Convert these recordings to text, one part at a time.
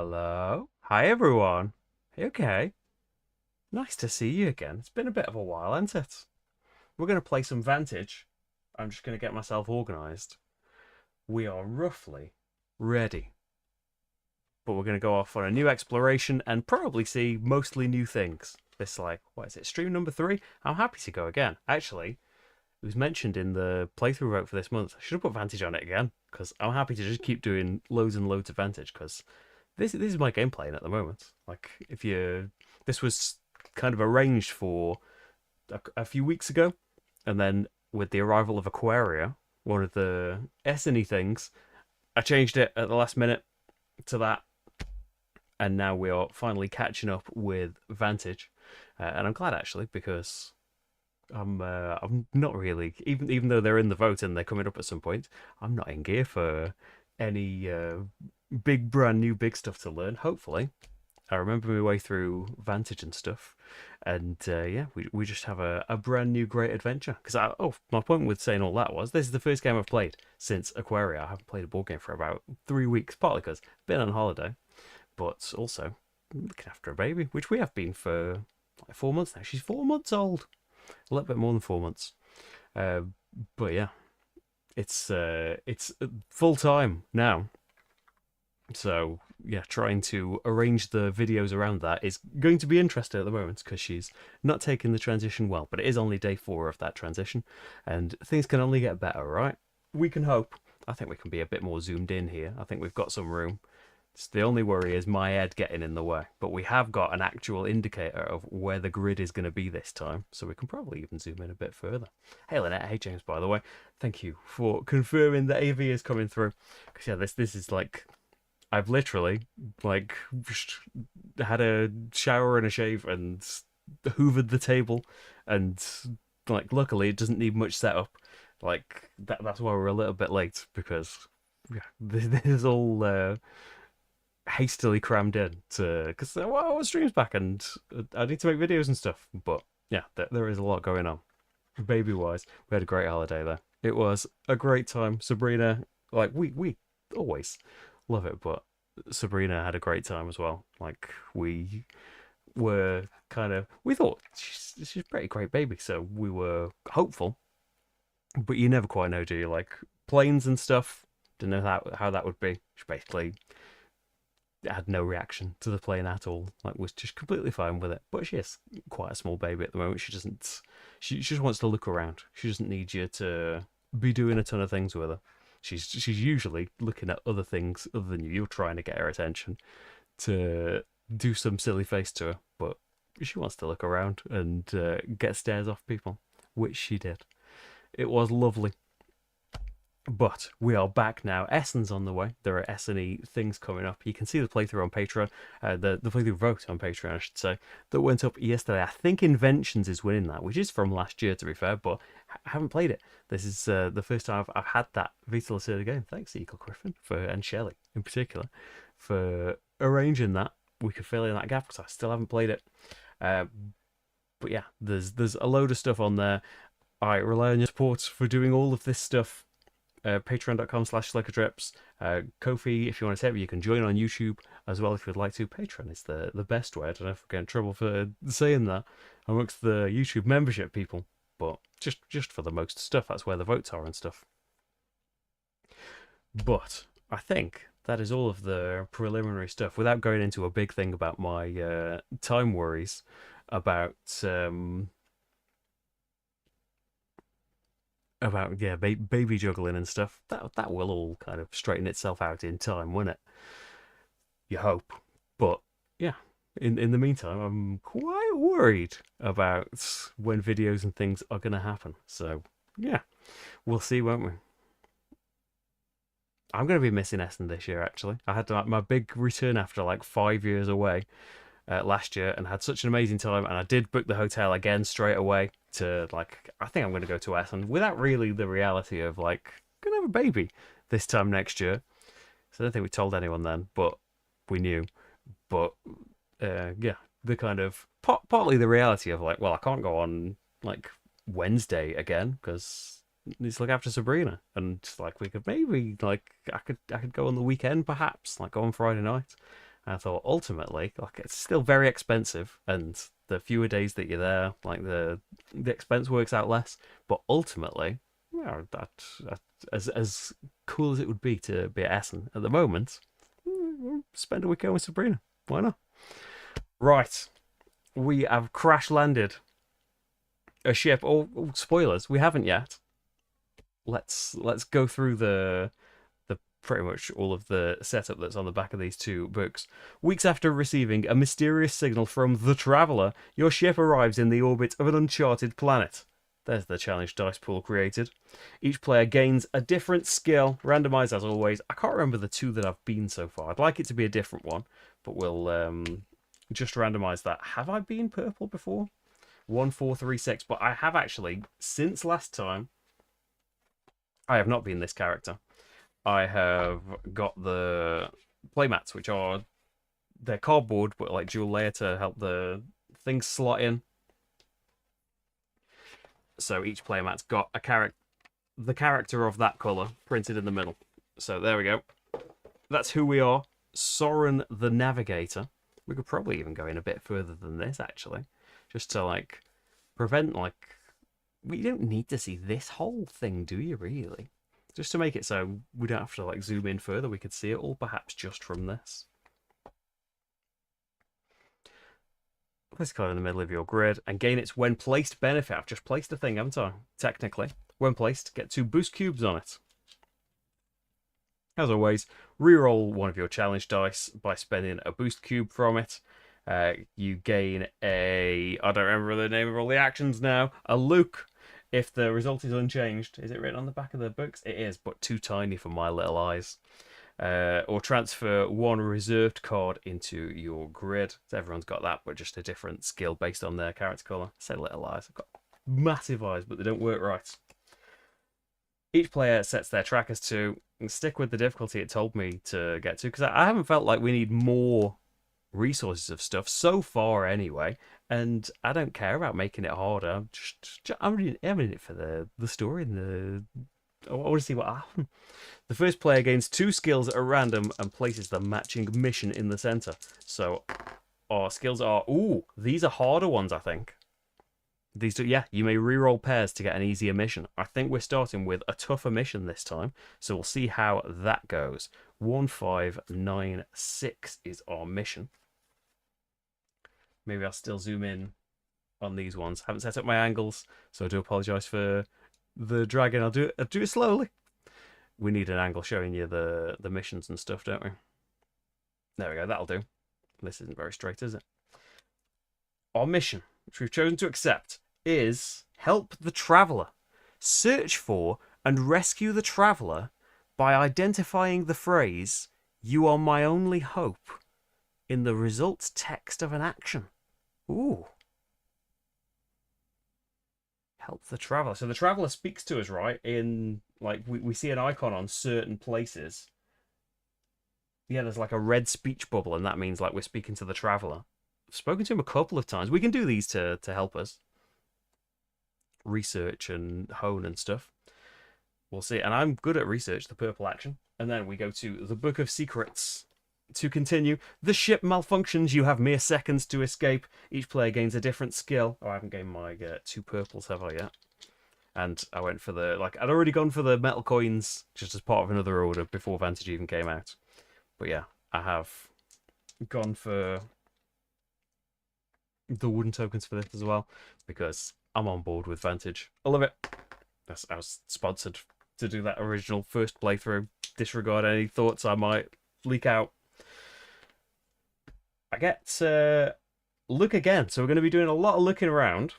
Hello. Hi, everyone. Hey, okay. Nice to see you again. It's been a bit of a while, hasn't it? We're going to play some Vantage. I'm just going to get myself organised. We are roughly ready, but we're going to go off on a new exploration and probably see mostly new things. This, what is it, stream number 3? I'm happy to go again. Actually, it was mentioned in the playthrough vote for this month. I should have put Vantage on it again, because I'm happy to just keep doing loads and loads of Vantage, because this is my game playing at the moment. This was kind of arranged for a few weeks ago, and then with the arrival of Aquaria, one of the Esseny things, I changed it at the last minute to that, and now we are finally catching up with Vantage, and I'm glad actually because I'm not really, even though they're in the vote and they're coming up at some point, I'm not in gear for any brand new big stuff to learn. Hopefully, I remember my way through Vantage and stuff, and yeah, we just have a brand new great adventure. Because my point with saying all that was this is the first game I've played since Aquaria. I haven't played a board game for about 3 weeks, partly because I've been on holiday, but also looking after a baby, which we have been for like 4 months now. She's 4 months old, a little bit more than 4 months. Uh, but yeah, it's full time now. So yeah, trying to arrange the videos around that is going to be interesting at the moment because she's not taking the transition well. But it is only day 4 of that transition, and things can only get better, right? We can hope. I think we can be a bit more zoomed in here. I think we've got some room. The only worry is my head getting in the way, but we have got an actual indicator of where the grid is going to be this time, so we can probably even zoom in a bit further. Hey Lynette, hey James, by the way, thank you for confirming that AV is coming through. Because yeah, this is like I've literally like had a shower and a shave and hoovered the table, and like luckily it doesn't need much setup. Like that's why we're a little bit late because yeah, this is all hastily crammed in to because well, stream's back and I need to make videos and stuff. But yeah, there is a lot going on. Baby wise, we had a great holiday there. It was a great time. Sabrina, like we always love it, but Sabrina had a great time as well. Like we were we thought she's a pretty great baby, so we were hopeful, but you never quite know, do you? Like planes and stuff, didn't know how that would be. She basically had no reaction to the plane at all. Like was just completely fine with it. But she is quite a small baby at the moment. She doesn't. She just wants to look around. She doesn't need you to be doing a ton of things with her. She's usually looking at other things other than you. You're trying to get her attention to do some silly face to her, but she wants to look around and get stares off people, which she did. It was lovely. But we are back now. Essen's on the way. There are Esseny things coming up. You can see the playthrough on Patreon, the playthrough vote on Patreon, I should say, that went up yesterday. I think Inventions is winning that, which is from last year, to be fair, but I haven't played it. This is the first time I've had that Vita Lacerda game. Thanks, Eagle Griffin, and Shelley in particular, for arranging that. We could fill in that gap because I still haven't played it. But yeah, there's a load of stuff on there. I rely on your support for doing all of this stuff. Patreon.com/slickerdrips. Ko-fi, if you want to tip, you can join on YouTube as well if you'd like to. Patreon is the best way. I don't know if I get in trouble for saying that amongst the YouTube membership people, but just for the most stuff, that's where the votes are and stuff. But I think that is all of the preliminary stuff without going into a big thing about my time worries about yeah baby juggling and stuff. That will all kind of straighten itself out in time, won't it? You hope. But yeah, in the meantime, I'm quite worried about when videos and things are going to happen. So yeah, we'll see, won't we? I'm going to be missing Essen this year, actually. I had my big return after like 5 years away last year and had such an amazing time. And I did book the hotel again straight away to like, I think I'm going to go to Essen without really the reality of like, going to have a baby this time next year. So I don't think we told anyone then, but we knew. But yeah, the kind of partly the reality of like, well, I can't go on like Wednesday again because need to look after Sabrina, and like we could maybe like I could go on the weekend perhaps, like go on Friday night, And I thought ultimately, like it's still very expensive, and the fewer days that you're there, like the expense works out less. But ultimately, that as cool as it would be to be at Essen at the moment, spend a weekend with Sabrina. Why not? Right, we have crash landed a ship. Oh, spoilers, we haven't yet. Let's go through the pretty much all of the setup that's on the back of these two books. Weeks after receiving a mysterious signal from the Traveller, your ship arrives in the orbit of an uncharted planet. There's the challenge dice pool created. Each player gains a different skill, randomized as always. I can't remember the two that I've been so far. I'd like it to be a different one, but we'll just randomize that. Have I been purple before? 1, 4, 3, 6. But I have actually, since last time, I have not been this character. I have got the playmats, which are they're cardboard, but like dual layer to help the things slot in. So each playmat's got the character of that color printed in the middle. So there we go. That's who we are, Soren the Navigator. We could probably even go in a bit further than this, actually, just to like prevent like we don't need to see this whole thing, do you really? Just to make it so we don't have to like zoom in further, we could see it all perhaps just from this. Place a card in the middle of your grid and gain its when placed benefit. I've just placed a thing, haven't I? Technically. When placed, get 2 boost cubes on it. As always, reroll one of your challenge dice by spending a boost cube from it. You gain I don't remember the name of all the actions now, a Luke. If the result is unchanged, is it written on the back of the books? It is, but too tiny for my little eyes. Or transfer 1 reserved card into your grid. So everyone's got that, but just a different skill based on their character colour. I said little eyes. I've got massive eyes, but they don't work right. Each player sets their trackers to stick with the difficulty it told me to get to, because I haven't felt like we need more resources of stuff so far anyway, and I don't care about making it harder. I'm in it for the story and I want to see what happens. The first player gains 2 skills at random and places the matching mission in the center. So our skills are these are harder ones, I think. These two, yeah, you may reroll pairs to get an easier mission. I think we're starting with a tougher mission this time, so we'll see how that goes. 1596 is our mission. Maybe I'll still zoom in on these ones. Haven't set up my angles, so I do apologise for the dragging. I'll do it slowly. We need an angle showing you the missions and stuff, don't we? There we go, that'll do. This isn't very straight, is it? Our mission, which we've chosen to accept, is help the Traveller. Search for and rescue the Traveller by identifying the phrase, "You are my only hope," in the results text of an action. Ooh. Help the Traveller. So the Traveller speaks to us, right? In, like, we see an icon on certain places. Yeah, there's like a red speech bubble, and that means like we're speaking to the Traveller. I've spoken to him a couple of times. We can do these to help us research and hone and stuff. We'll see. And I'm good at research, the purple action. And then we go to the Book of Secrets. To continue, the ship malfunctions. You have mere seconds to escape. Each player gains a different skill. Oh, I haven't gained my 2 purples, have I yet? And I went for I'd already gone for the metal coins just as part of another order before Vantage even came out. But yeah, I have gone for the wooden tokens for this as well, because I'm on board with Vantage. I love it. I was sponsored to do that original first playthrough. Disregard any thoughts I might leak out. I get look again. So we're going to be doing a lot of looking around,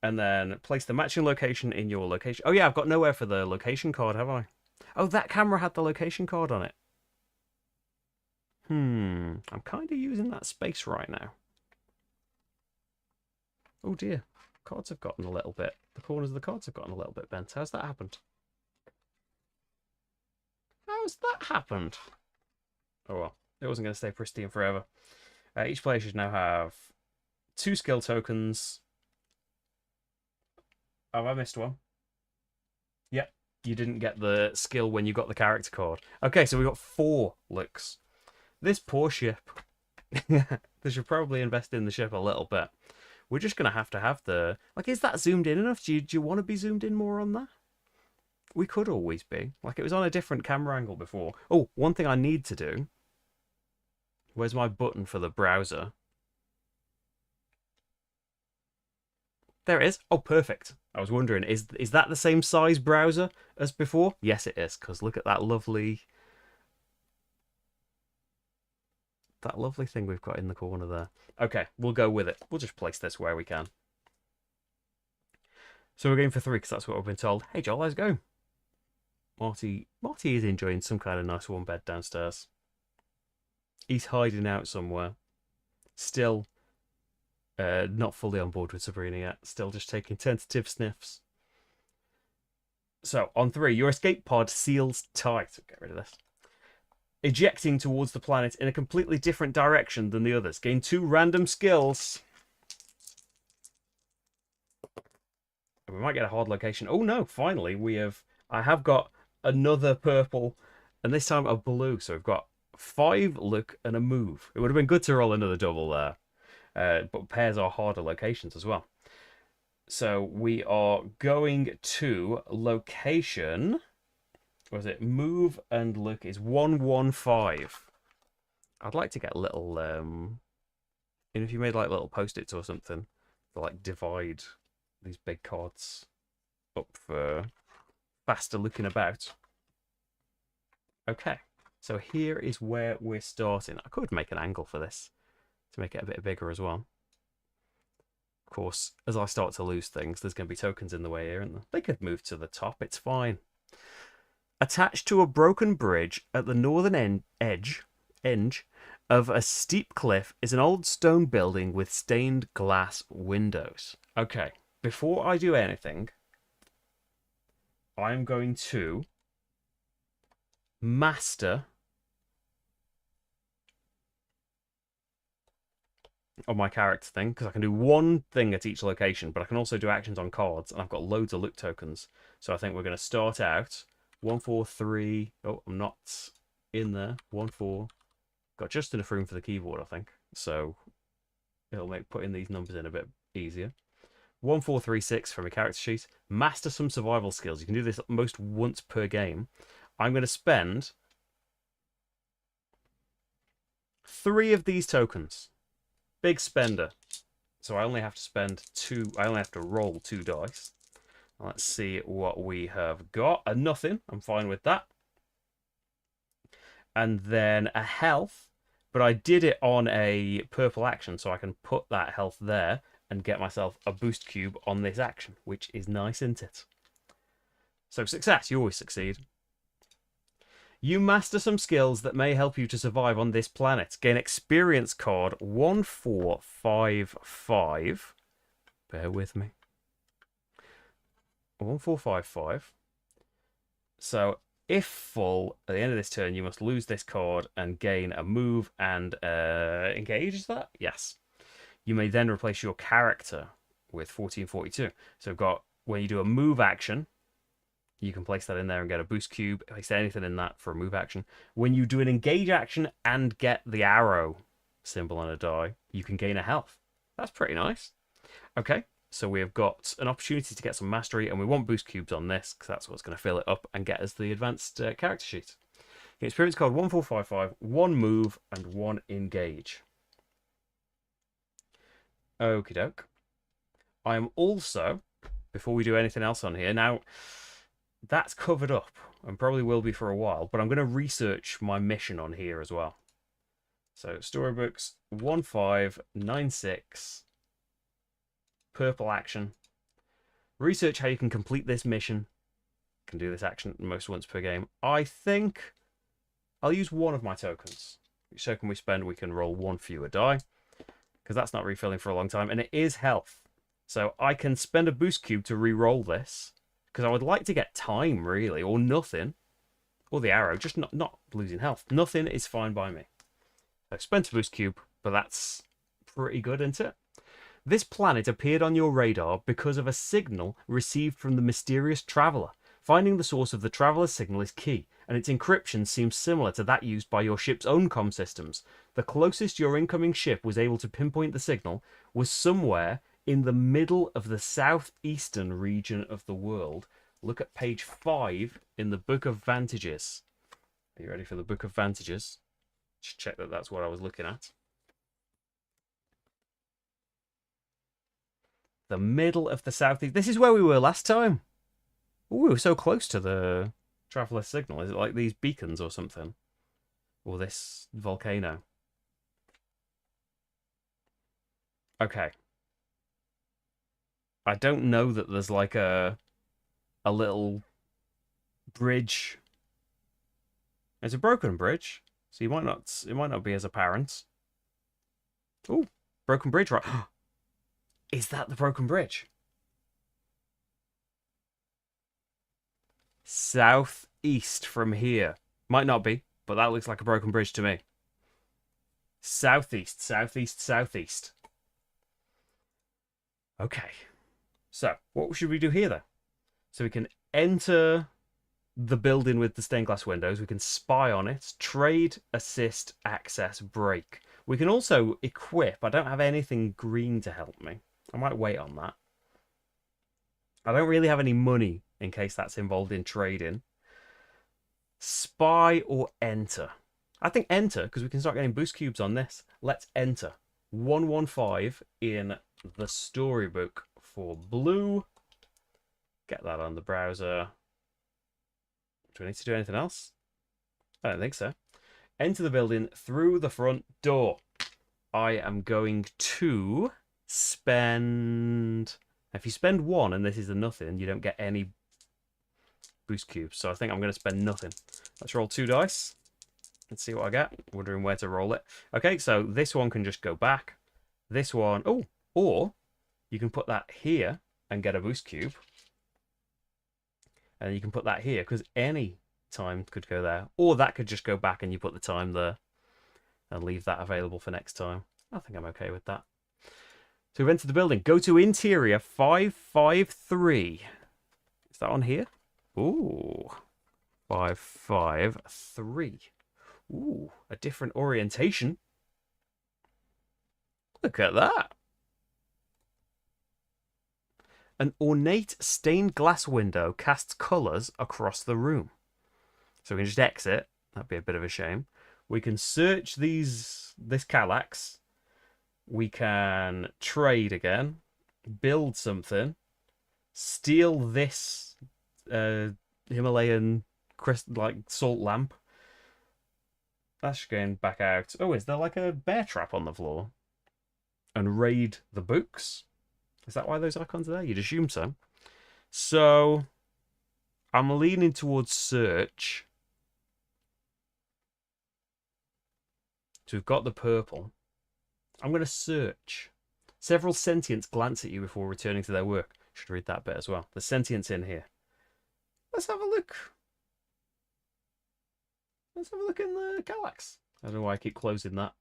and then place the matching location in your location. Oh yeah, I've got nowhere for the location card, have I? Oh, that camera had the location card on it. I'm kind of using that space right now. Oh dear, cards have gotten a little bit. The corners of the cards have gotten a little bit bent. How's that happened? How's that happened? Oh well, it wasn't going to stay pristine forever. Each player should now have 2 skill tokens. Oh, I missed one. Yep, you didn't get the skill when you got the character card. Okay, so we got 4 looks. This poor ship. They should probably invest in the ship a little bit. We're just going to have the... Like, is that zoomed in enough? Do you want to be zoomed in more on that? We could always be. Like, it was on a different camera angle before. Oh, one thing I need to do. Where's my button for the browser? There it is. Oh, perfect. I was wondering, is that the same size browser as before? Yes, it is, because look at that lovely thing we've got in the corner there. Okay, we'll go with it. We'll just place this where we can. So we're going for 3 because that's what we've been told. Hey, Joel, how's it going? Marty is enjoying some kind of nice warm bed downstairs. He's hiding out somewhere. Still not fully on board with Sabrina yet. Still just taking tentative sniffs. So, on 3, your escape pod seals tight. Get rid of this. Ejecting towards the planet in a completely different direction than the others. Gain 2 random skills. We might get a hard location. Oh no, finally I have got another purple and this time a blue. So we've got 5 look and a move. It would have been good to roll another double there. But pairs are harder locations as well. So we are going to location... Was it move and look is 115. I'd like to get little if you made like little post-its or something to like divide these big cards up for faster looking about. Okay, so here is where we're starting. I could make an angle for this to make it a bit bigger as well. Of course, as I start to lose things, there's going to be tokens in the way here, aren't there? They could move to the top, it's fine. Attached to a broken bridge at the northern edge of a steep cliff is an old stone building with stained glass windows. Okay, before I do anything, I'm going to master on my character thing, because I can do one thing at each location, but I can also do actions on cards, and I've got loads of look tokens. So I think we're going to start out 1, 4, 3. Oh, I'm not in there. 1, 4. Got just enough room for the keyboard, I think. So it'll make putting these numbers in a bit easier. 1, 4, 3, 6 from a character sheet. Master some survival skills. You can do this at most once per game. I'm going to spend 3 of these tokens. Big spender. So I only have to spend 2. I only have to roll 2 dice. Let's see what we have got. A nothing. I'm fine with that. And then a health. But I did it on a purple action, so I can put that health there and get myself a boost cube on this action, which is nice, isn't it? So success. You always succeed. You master some skills that may help you to survive on this planet. Gain experience card 1455. Bear with me. 1455. So, if full, at the end of this turn, you must lose this card and gain a move and engage, is that? Yes. You may then replace your character with 1442. So, we've got, when you do a move action, you can place that in there and get a boost cube. Place anything in that for a move action. When you do an engage action and get the arrow symbol on a die, you can gain a health. That's pretty nice. Okay. So we have got an opportunity to get some mastery, and we want boost cubes on this, because that's what's going to fill it up and get us the advanced character sheet. Experience card 1455, 1 move, and 1 engage. Okie doke. I am also, before we do anything else on here, now that's covered up, and probably will be for a while, but I'm going to research my mission on here as well. So storybooks 1596. Purple action. Research how you can complete this mission. Can do this action most once per game. I think I'll use 1 of my tokens. Which token we spend, we can roll 1 fewer die. Because that's not refilling for a long time. And it is health. So I can spend a boost cube to re-roll this. Because I would like to get time, really. Or nothing. Or the arrow. Just not losing health. Nothing is fine by me. So spent a boost cube. But that's pretty good, isn't it? This planet appeared on your radar because of a signal received from the mysterious traveler. Finding the source of the traveler's signal is key. and its encryption seems similar to that used by your ship's own comm systems. The closest your incoming ship was able to pinpoint the signal was somewhere in the middle of the southeastern region of the world. Look at page 5 in the Book of Vantages. Are you ready for the Book of Vantages? Just check that that's what I was looking at. The middle of the southeast. This is where we were last time. Ooh, we were so close to the traveler signal. Is it like these beacons or something? Or this volcano? Okay. I don't know that there's like a little bridge. It's a broken bridge, so it might not be as apparent. Ooh, broken bridge, right? Is that the broken bridge? Southeast from here. Might not be, but that looks like a broken bridge to me. Southeast, southeast, southeast. Okay. So, what should we do here, though? So we can enter the building with the stained glass windows. We can spy on it. Trade, assist, access, break. We can also equip. I don't have anything green to help me. I might wait on that. I don't really have any money in case that's involved in trading. Spy or enter? I think enter, because we can start getting boost cubes on this. Let's enter. 115 in the storybook for blue. Get that on the browser. Do I need to do anything else? I don't think so. Enter the building through the front door. I am going to spend... If you spend 1 and this is a nothing, you don't get any boost cubes. So I think I'm going to spend nothing. Let's roll 2 dice. Let's see what I get. Wondering where to roll it. Okay, so this one can just go back. This one... Oh, or you can put that here and get a boost cube. And you can put that here, because any time could go there. Or that could just go back and you put the time there and leave that available for next time. I think I'm okay with that. So we've entered the building. Go to interior 553. Is that on here? Ooh. 553. Ooh, a different orientation. Look at that. An ornate stained glass window casts colours across the room. So we can just exit. That'd be a bit of a shame. We can search this Kallax. We can trade again. Build something. Steal this Himalayan salt lamp. That's going back out. Oh, is there like a bear trap on the floor? And raid the books? Is that why those icons are there? You'd assume so. So, I'm leaning towards search. So we've got the purple. I'm going to search. Several sentients glance at you before returning to their work. Should read that bit as well. The sentients in here. Let's have a look. Let's have a look in the Kallax. I don't know why I keep closing that.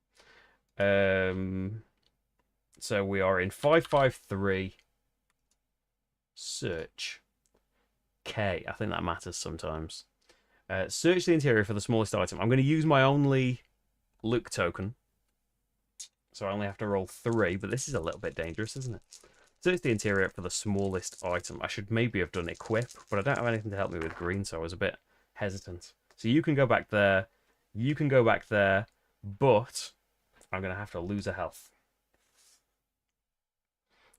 So we are in 553. Search. K. I think that matters sometimes. Search the interior for the smallest item. I'm going to use my only look token. So I only have to roll 3, but this is a little bit dangerous, isn't it? Search the interior for the smallest item. I should maybe have done equip, but I don't have anything to help me with green, so I was a bit hesitant. So you can go back there. You can go back there, but I'm going to have to lose a health.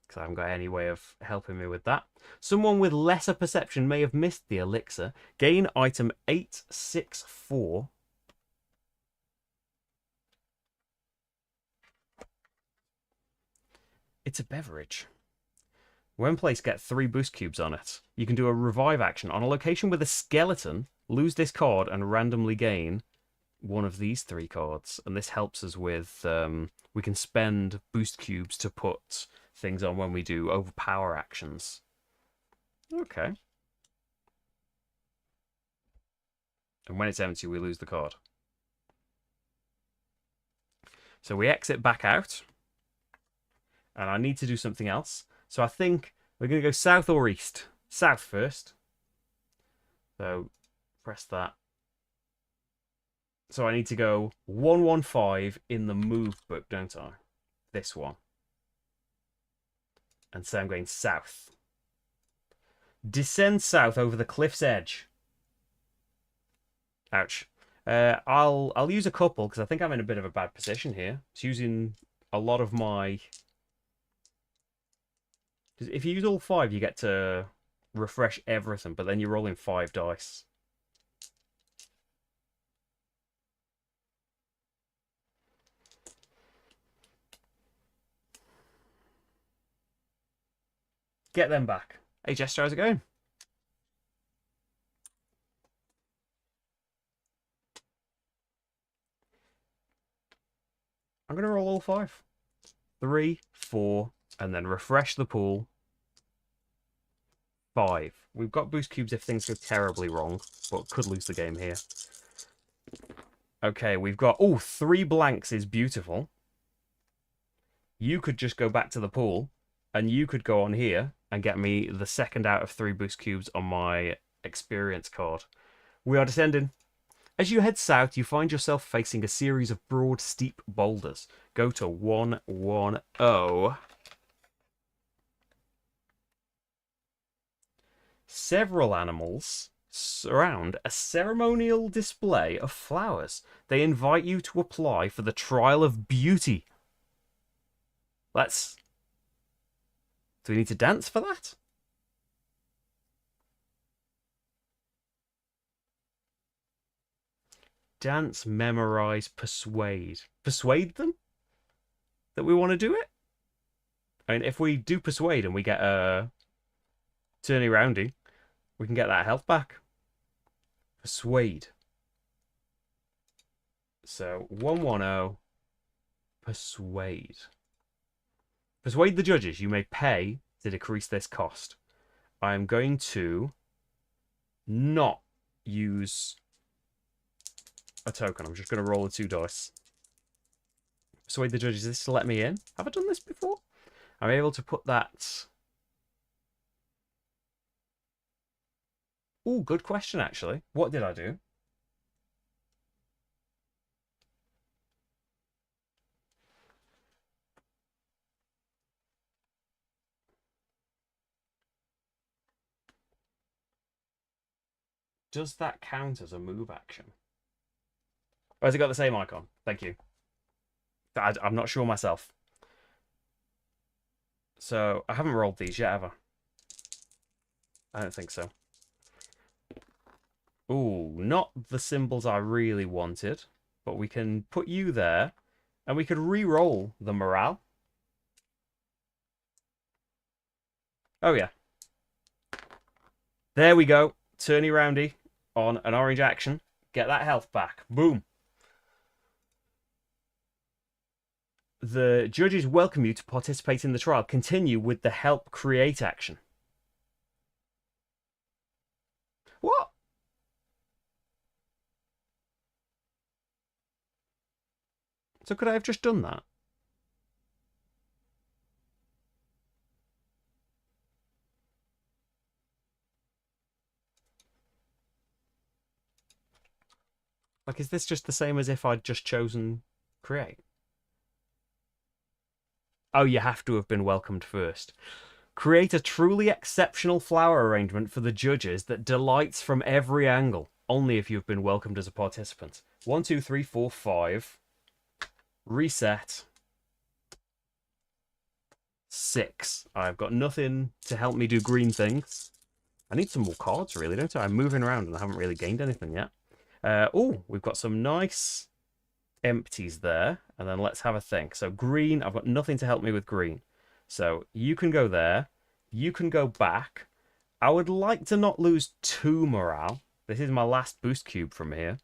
Because I haven't got any way of helping me with that. Someone with lesser perception may have missed the elixir. Gain item 864. It's a beverage. When placed, get 3 boost cubes on it. You can do a revive action. On a location with a skeleton, lose this card and randomly gain one of these 3 cards. And this helps us with... we can spend boost cubes to put things on when we do overpower actions. Okay. And when it's empty, we lose the card. So we exit back out. And I need to do something else. So I think we're going to go south or east. South first. So press that. So I need to go 115 in the move book, don't I? This one. And so I'm going south. Descend south over the cliff's edge. Ouch. I'll use a couple because I think I'm in a bit of a bad position here. It's using a lot of my. If you use all 5, you get to refresh everything, but then you're rolling 5 dice. Get them back. Hey Jester, how's it going? I'm gonna roll all 5. 3, 4, and then refresh the pool. 5. We've got boost cubes if things go terribly wrong, but could lose the game here. Okay, we've got... Oh, 3 blanks is beautiful. You could just go back to the pool, and you could go on here and get me the second out of 3 boost cubes on my experience card. We are descending. As you head south, you find yourself facing a series of broad, steep boulders. Go to 110. Several animals surround a ceremonial display of flowers. They invite you to apply for the trial of beauty. Let's... Do we need to dance for that? Dance, memorize, persuade. Persuade them that we want to do it? I mean, if we do persuade and we get a turny roundy, we can get that health back. Persuade. So, 110. Persuade. Persuade the judges. You may pay to decrease this cost. I am going to not use a token. I'm just going to roll the 2 dice. Persuade the judges. Is this to let me in? Have I done this before? I'm able to put that... Oh, good question, actually. What did I do? Does that count as a move action? Or has it got the same icon? Thank you. I'm not sure myself. So, I haven't rolled these yet, have I? I don't think so. Ooh, not the symbols I really wanted. But we can put you there. And we could re-roll the morale. Oh, yeah. There we go. Turny roundy on an orange action. Get that health back. Boom. The judges welcome you to participate in the trial. Continue with the help create action. What? So could I have just done that? Like, is this just the same as if I'd just chosen create? Oh, you have to have been welcomed first. Create a truly exceptional flower arrangement for the judges that delights from every angle. Only if you've been welcomed as a participant. 1, 2, 3, 4, 5. Reset. 6. I've got nothing to help me do green things. I need some more cards, really, don't I? I'm moving around and I haven't really gained anything yet. Oh, we've got some nice empties there. And then let's have a think. So green, I've got nothing to help me with green. So you can go there. You can go back. I would like to not lose 2 morale. This is my last boost cube from here.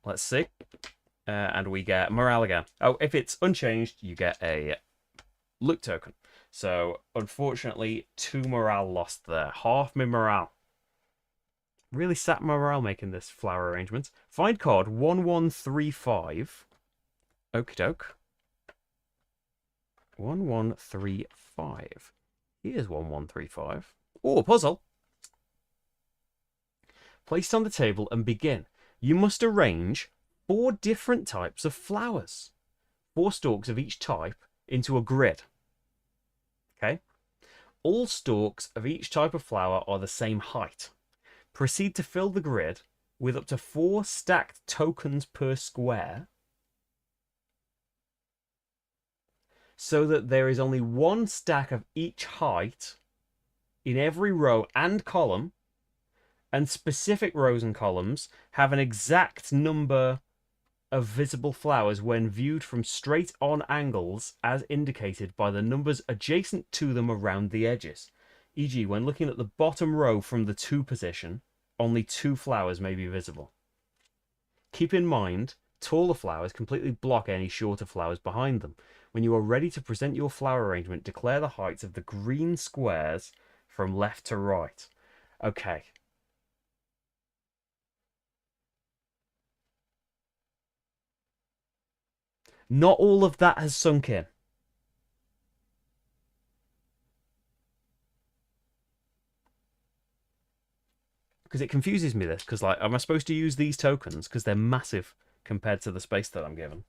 Let's see. And we get morale again. Oh, if it's unchanged, you get a look token. So, unfortunately, 2 morale lost there. Half my morale. Really sat morale making this flower arrangement. Find card 1135. Okie doke. 1135. Here's 1135. Oh, a puzzle. Placed on the table and begin. You must arrange 4 different types of flowers, 4 stalks of each type, into a grid. Okay? All stalks of each type of flower are the same height. Proceed to fill the grid with up to 4 stacked tokens per square, so that there is only 1 stack of each height in every row and column, and specific rows and columns have an exact number of visible flowers when viewed from straight on angles as indicated by the numbers adjacent to them around the edges. E.g., when looking at the bottom row from the 2 position, only 2 flowers may be visible. Keep in mind, taller flowers completely block any shorter flowers behind them. When you are ready to present your flower arrangement, declare the heights of the green squares from left to right. Okay. Not all of that has sunk in. Because it confuses me, this. Because, like, am I supposed to use these tokens? Because they're massive compared to the space that I'm given.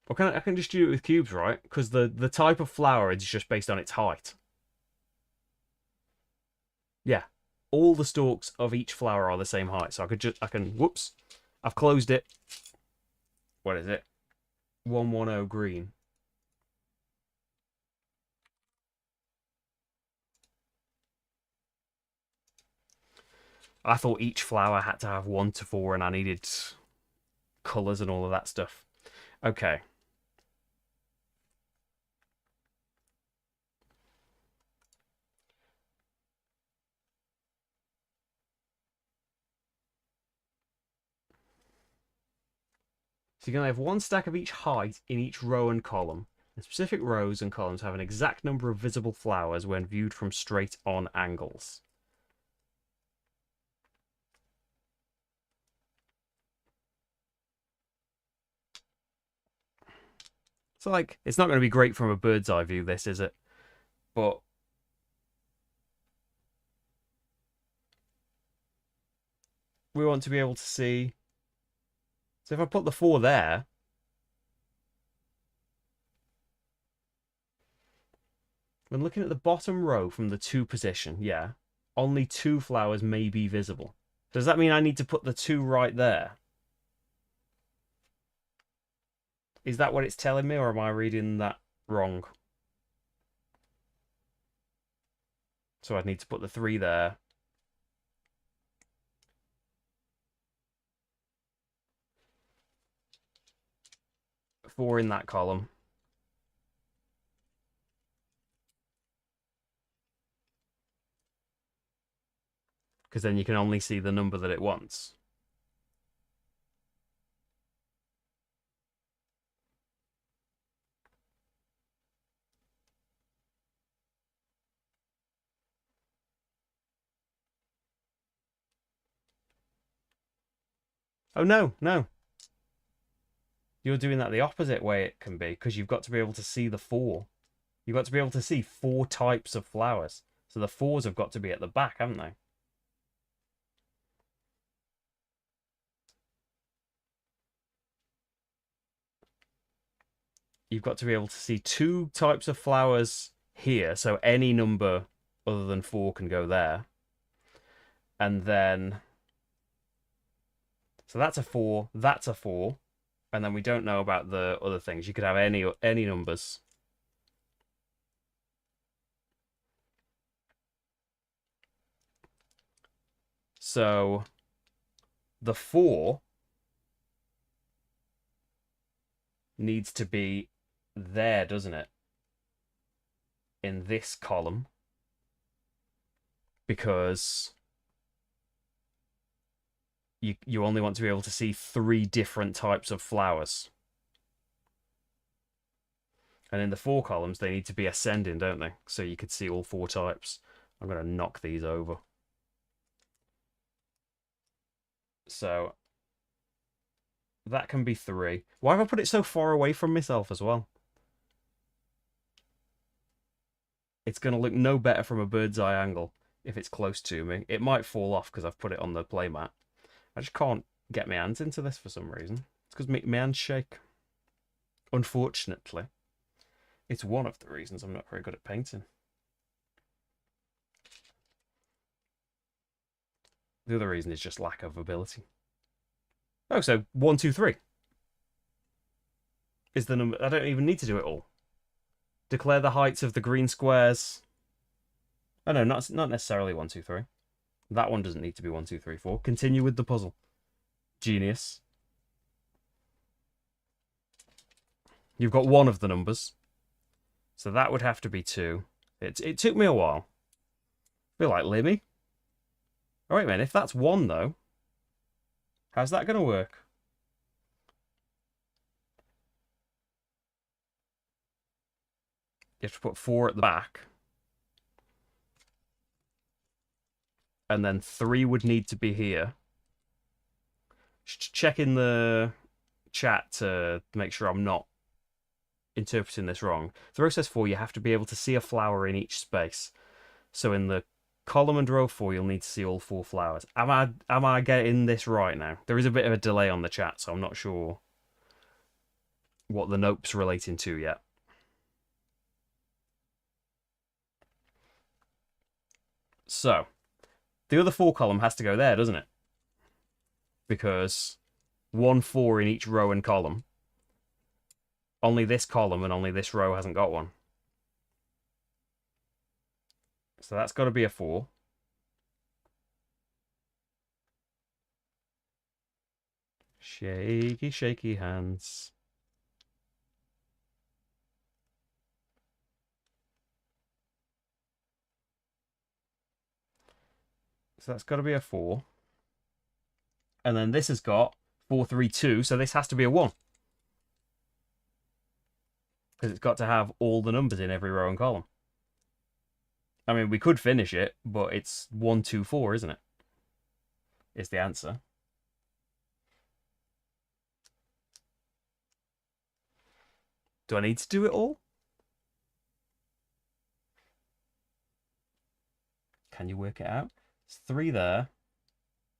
Or I can just do it with cubes, right? Because the type of flower is just based on its height. Yeah. All the stalks of each flower are the same height. So I can, whoops. I've closed it. What is it? 110 green. I thought each flower had to have 1 to 4 and I needed colours and all of that stuff. Okay. So you're going to have 1 stack of each height in each row and column. And specific rows and columns have an exact number of visible flowers when viewed from straight on angles. So, like, it's not going to be great from a bird's eye view, this, is it? But we want to be able to see. So if I put the 4 there, when looking at the bottom row from the 2 position, yeah, only 2 flowers may be visible. Does that mean I need to put the 2 right there? Is that what it's telling me, or am I reading that wrong? So I'd need to put the 3 there. Four in that column. Because then you can only see the number that it wants. Oh, no, no. You're doing that the opposite way it can be, because you've got to be able to see the 4. You've got to be able to see 4 types of flowers. So the 4s have got to be at the back, haven't they? You've got to be able to see 2 types of flowers here. So any number other than 4 can go there. And then... So that's a 4, that's a 4. And then we don't know about the other things. You could have any numbers. So the 4 needs to be there, doesn't it? In this column. Because you only want to be able to see 3 different types of flowers. And in the 4 columns, they need to be ascending, don't they? So you could see all 4 types. I'm going to knock these over. So That can be 3. Why have I put it so far away from myself as well? It's going to look no better from a bird's eye angle if it's close to me. It might fall off because I've put it on the playmat. I just can't get my hands into this for some reason. It's because my hands shake. Unfortunately. It's one of the reasons I'm not very good at painting. The other reason is just lack of ability. Oh, so 1, 2, 3 is the number. I don't even need to do it all. Declare the heights of the green squares. Oh no, not necessarily 1, 2, 3. That one doesn't need to be 1, 2, 3, 4. Continue with the puzzle. Genius. You've got one of the numbers. So that would have to be 2. It took me a while. I feel like Limmy. Oh, wait a minute. If that's 1, though, how's that going to work? You have to put 4 at the back. And then 3 would need to be here. Check in the chat to make sure I'm not interpreting this wrong. The row says 4, you have to be able to see a flower in each space. So in the column and row 4, you'll need to see all 4 flowers. Am I getting this right now? There is a bit of a delay on the chat, so I'm not sure what the nope's relating to yet. So, the other 4 column has to go there, doesn't it? Because 1, 4 in each row and column. Only this column and only this row hasn't got one. So that's got to be a 4. Shaky, shaky hands. So that's got to be a 4. And then this has got 4, 3, 2. So this has to be a 1. Because it's got to have all the numbers in every row and column. I mean, we could finish it, but it's 1, 2, 4, isn't it? Is the answer. Do I need to do it all? Can you work it out? It's 3 there.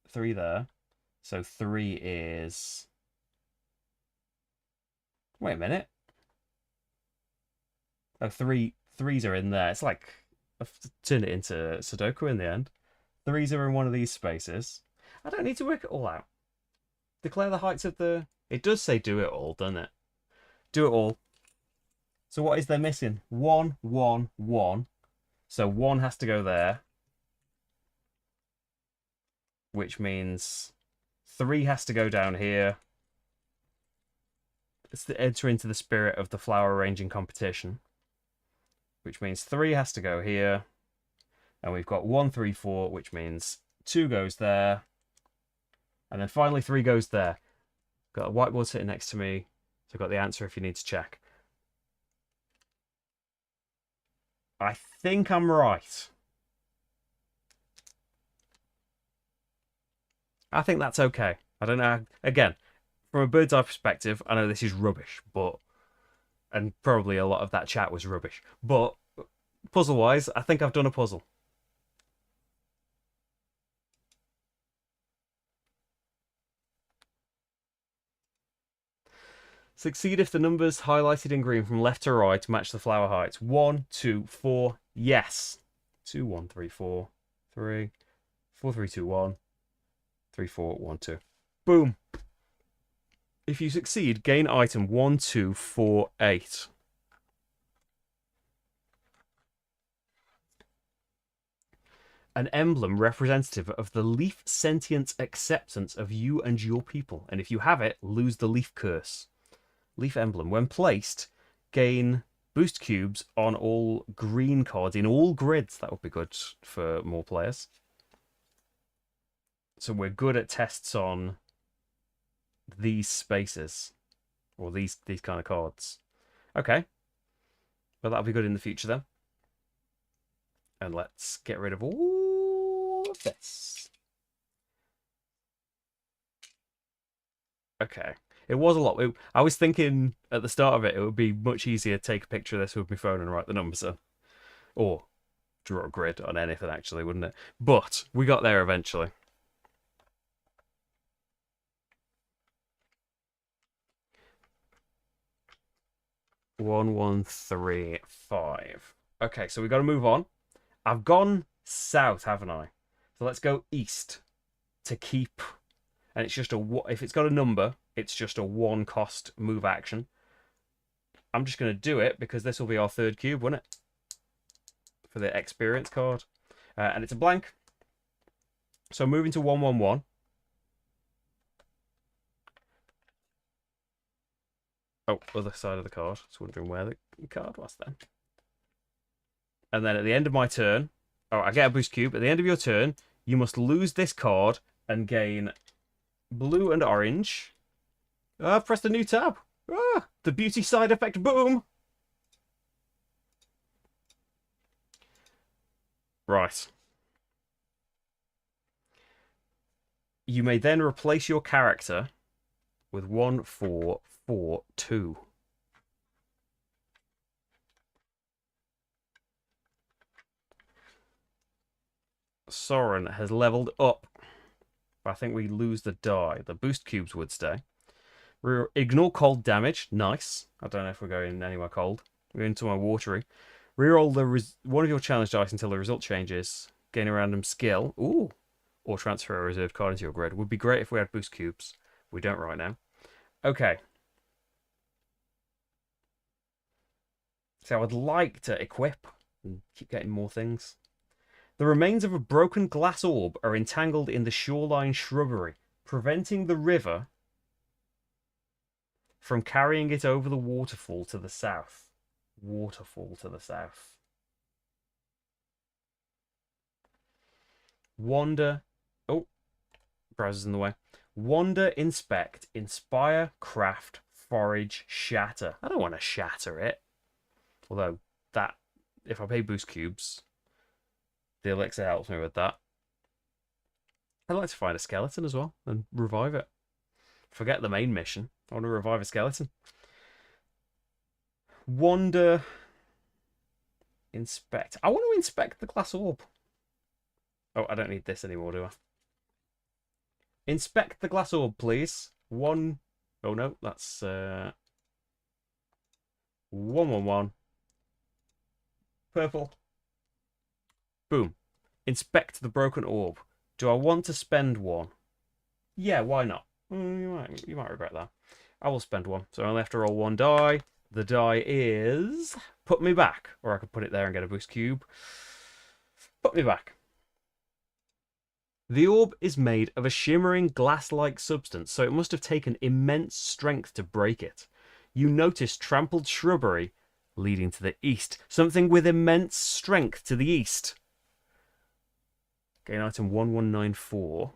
3 there. So 3 is... Wait a minute. Oh, 3's are in there. It's like... I've turned it into Sudoku in the end. 3's are in one of these spaces. I don't need to work it all out. Declare the heights of the... It does say do it all, doesn't it? Do it all. So what is there missing? 1, 1, 1. So 1 has to go there. Which means 3 has to go down here. It's to enter into the spirit of the flower arranging competition. Which means 3 has to go here. And we've got 1, 3, 4, which means 2 goes there. And then finally 3 goes there. Got a whiteboard sitting next to me. So I've got the answer if you need to check. I think I'm right. I think that's okay. I don't know. Again, from a bird's eye perspective, I know this is rubbish, but... And probably a lot of that chat was rubbish. But, puzzle-wise, I think I've done a puzzle. Succeed if the numbers highlighted in green from left to right match the flower heights. 1, 2, 4, yes. 2, 1, 3, 4, 3, 4, 3, 2, 1, 3, 4, 1, 2. Boom. If you succeed, gain item 1, 2, 4, 8. An emblem representative of the leaf sentience acceptance of you and your people. And if you have it, lose the leaf curse. Leaf emblem. When placed, gain boost cubes on all green cards in all grids. That would be good for more players. So we're good at tests on these spaces. Or these kind of cards. Okay. Well, that'll be good in the future then. And let's get rid of all of this. Okay. It was a lot. I was thinking at the start of it, it would be much easier to take a picture of this with my phone and write the numbers in. Or draw a grid on anything, actually, wouldn't it? But we got there eventually. One, 1, 3, 5. Okay, so we got to move on. I've gone south, haven't I? So let's go east to keep. And it's just if it's got a number, it's just a 1 cost move action. I'm just going to do it because this will be our 3rd cube, won't it? For the experience card. And it's a blank. So moving to 1, 1, 1. Oh, other side of the card. Just wondering where the card was then. And then at the end of my turn, I get a boost cube. At the end of your turn, you must lose this card and gain blue and orange. I've pressed a new tab. The beauty side effect, boom! Right. You may then replace your character with 1, 4, 4, 2. Soren has leveled up. But I think we lose the die. The boost cubes would stay. Ignore cold damage. Nice. I don't know if we're going anywhere cold. We're going to my watery. Reroll one of your challenge dice until the result changes. Gain a random skill. Ooh. Or transfer a reserved card into your grid. Would be great if we had boost cubes. We don't right now. Okay. So I would like to equip and keep getting more things. The remains of a broken glass orb are entangled in the shoreline shrubbery, preventing the river from carrying it over the waterfall to the south. Waterfall to the south. Wander. Oh, browser's in the way. Wander, inspect, inspire, craft, forage, shatter. I don't want to shatter it. Although, that, if I pay boost cubes, the elixir helps me with that. I'd like to find a skeleton as well and revive it. Forget the main mission. I want to revive a skeleton. Wander. Inspect. I want to inspect the glass orb. Oh, I don't need this anymore, do I? Inspect the glass orb, please. 1. Oh, no. That's 1, 1, 1. Purple. Boom. Inspect the broken orb. Do I want to spend 1? Yeah, why not? You might regret that. I will spend 1. So I only have to roll 1 die. The die is put me back. Or I could put it there and get a boost cube. Put me back. The orb is made of a shimmering glass-like substance, so it must have taken immense strength to break it. You notice trampled shrubbery leading to the east. Something with immense strength to the east. Gain item 1194.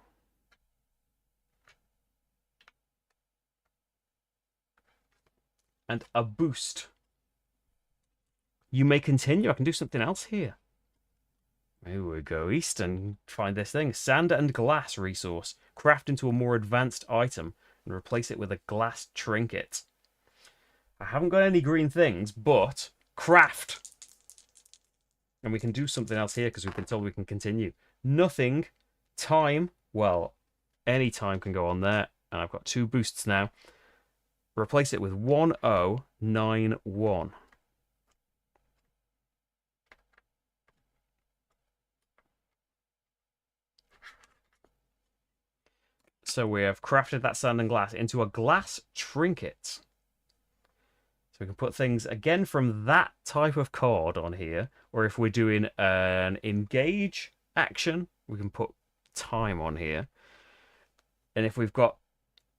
And a boost. You may continue. I can do something else here. Maybe we go east and find this thing. Sand and glass resource. Craft into a more advanced item and replace it with a glass trinket. I haven't got any green things, but craft. And we can do something else here because we've been told we can continue. Nothing. Time. Well, any time can go on there. And I've got 2 boosts now. Replace it with 1091. So we have crafted that sand and glass into a glass trinket. So we can put things again from that type of card on here. Or if we're doing an engage action, we can put time on here. And if we've got...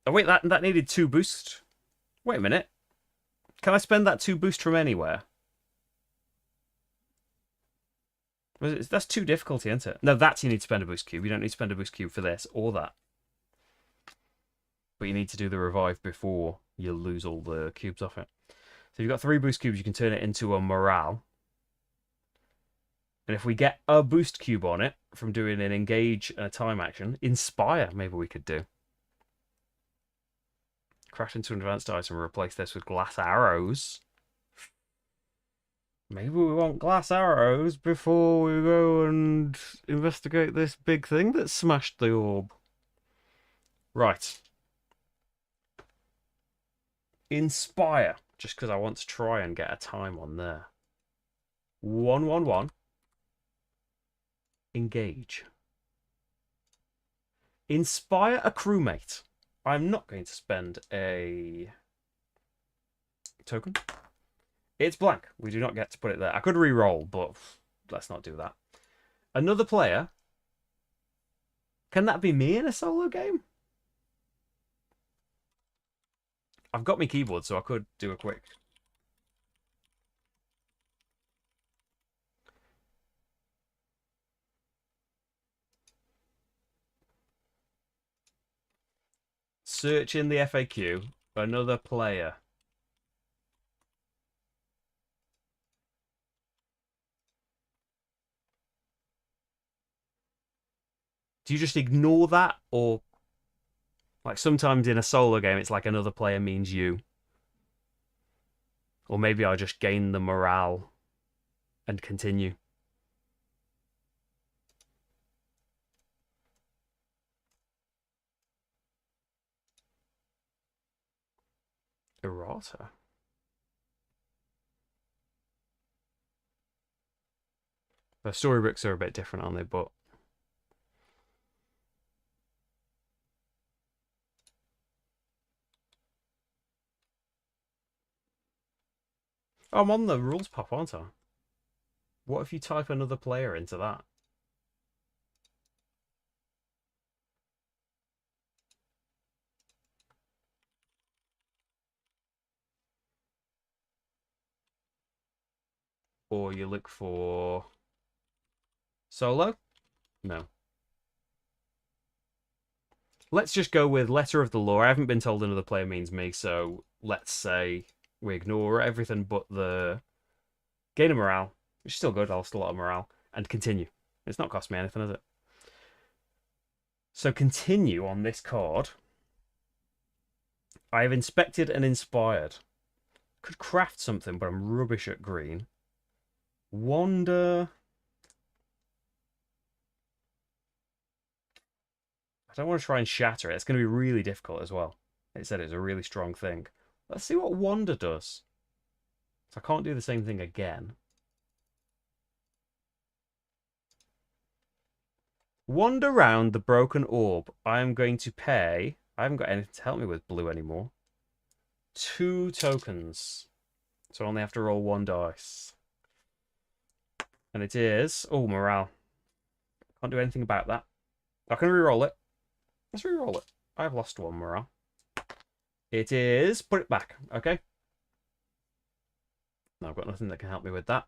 Oh wait, that needed 2 boosts. Wait a minute. Can I spend that 2 boost from anywhere? That's 2 difficulty, isn't it? No, that's you need to spend a boost cube. You don't need to spend a boost cube for this or that. But you need to do the revive before you lose all the cubes off it. So you've got 3 boost cubes, you can turn it into a morale. And if we get a boost cube on it from doing an engage and a time action, inspire maybe we could do. Crash into an advanced item and replace this with glass arrows. Maybe we want glass arrows before we go and investigate this big thing that smashed the orb. Right. Inspire. Just because I want to try and get a time on there. 111. Engage. Inspire a crewmate. I'm not going to spend a token. It's blank. We do not get to put it there. I could re-roll, but let's not do that. Another player. Can that be me in a solo game? I've got my keyboard, so I could do a quick. Search in the FAQ. Another player. Do you just ignore that, or like sometimes in a solo game it's like another player means you? Or maybe I just gain the morale and continue. Errata. The storybooks are a bit different, aren't they? But oh, I'm on the rules pop, aren't I? What if you type another player into that? Or you look for solo? No. Let's just go with letter of the law. I haven't been told another player means me, so let's say we ignore everything but the gain of morale, which is still good. I lost a lot of morale, and continue. It's not cost me anything, is it? So continue on this card. I have inspected and inspired. Could craft something, but I'm rubbish at green. Wander. I don't want to try and shatter it. It's going to be really difficult as well. It said it's a really strong thing. Let's see what Wander does. So I can't do the same thing again. Wander round the broken orb. I am going to pay. I haven't got anything to help me with blue anymore. 2 tokens. So I only have to roll 1 dice. And it is... oh, morale. Can't do anything about that. I can re-roll it. Let's re-roll it. I've lost 1 morale. It is... put it back, okay? No, I've got nothing that can help me with that.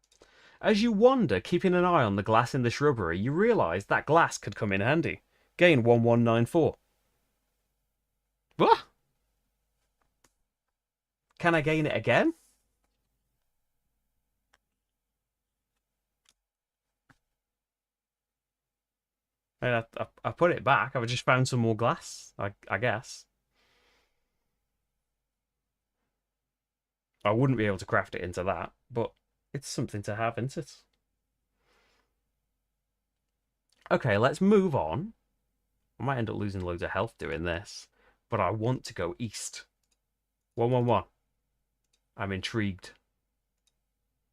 As you wander, keeping an eye on the glass in the shrubbery, you realise that glass could come in handy. Gain 1194. What? Can I gain it again? I put it back. I've just found some more glass, I guess. I wouldn't be able to craft it into that, but it's something to have, isn't it? Okay, let's move on. I might end up losing loads of health doing this, but I want to go east. 111. I'm intrigued.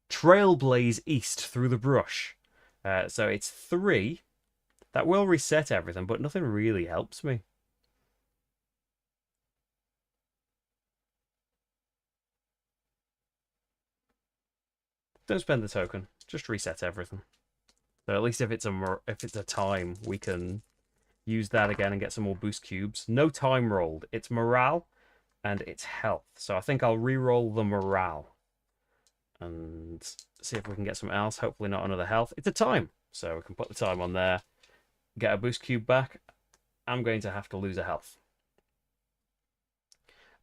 Trailblaze east through the brush. So it's 3. That will reset everything, but nothing really helps me. Don't spend the token. Just reset everything. So at least if it's a time, we can use that again and get some more boost cubes. No time rolled. It's morale and it's health. So I think I'll re-roll the morale and see if we can get something else. Hopefully not another health. It's a time, so we can put the time on there. Get a boost cube back. I'm going to have to lose a health.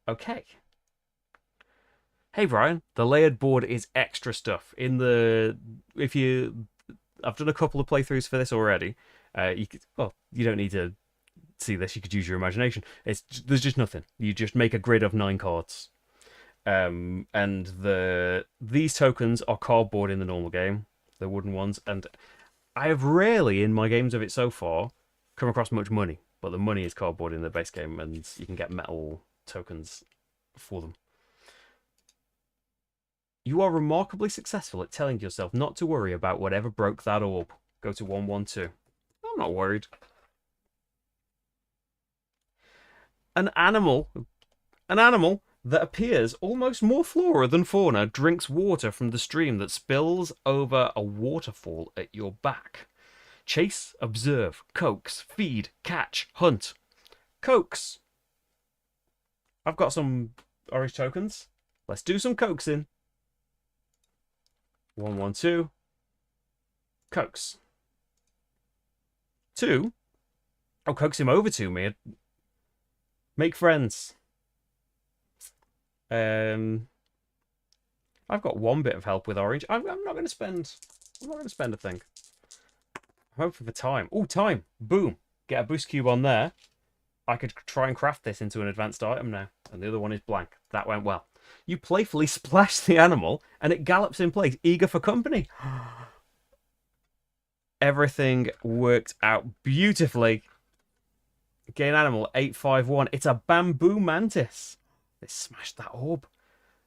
Okay. Hey Brian, the layered board is extra stuff. I've done a couple of playthroughs for this already. You don't need to see this, you could use your imagination. There's just nothing. You just make a grid of 9 cards. And these tokens are cardboard in the normal game, the wooden ones, and I have rarely in my games of it so far come across much money, but the money is cardboard in the base game, and you can get metal tokens for them. You are remarkably successful at telling yourself not to worry about whatever broke that orb. Go to 112. I'm not worried. An animal that appears almost more flora than fauna drinks water from the stream that spills over a waterfall at your back. Chase, observe, coax, feed, catch, hunt. Coax. I've got some orange tokens. Let's do some coaxing. 112. Coax. 2. I'll coax him over to me. Make friends. I've got 1 bit of help with orange. I'm not going to spend. I'm not going to spend a thing. I'm hoping for time. Oh, time! Boom! Get a boost cube on there. I could try and craft this into an advanced item now, and the other one is blank. That went well. You playfully splash the animal, and it gallops in place, eager for company. Everything worked out beautifully. Gain animal 851. It's a bamboo mantis. They smashed that orb.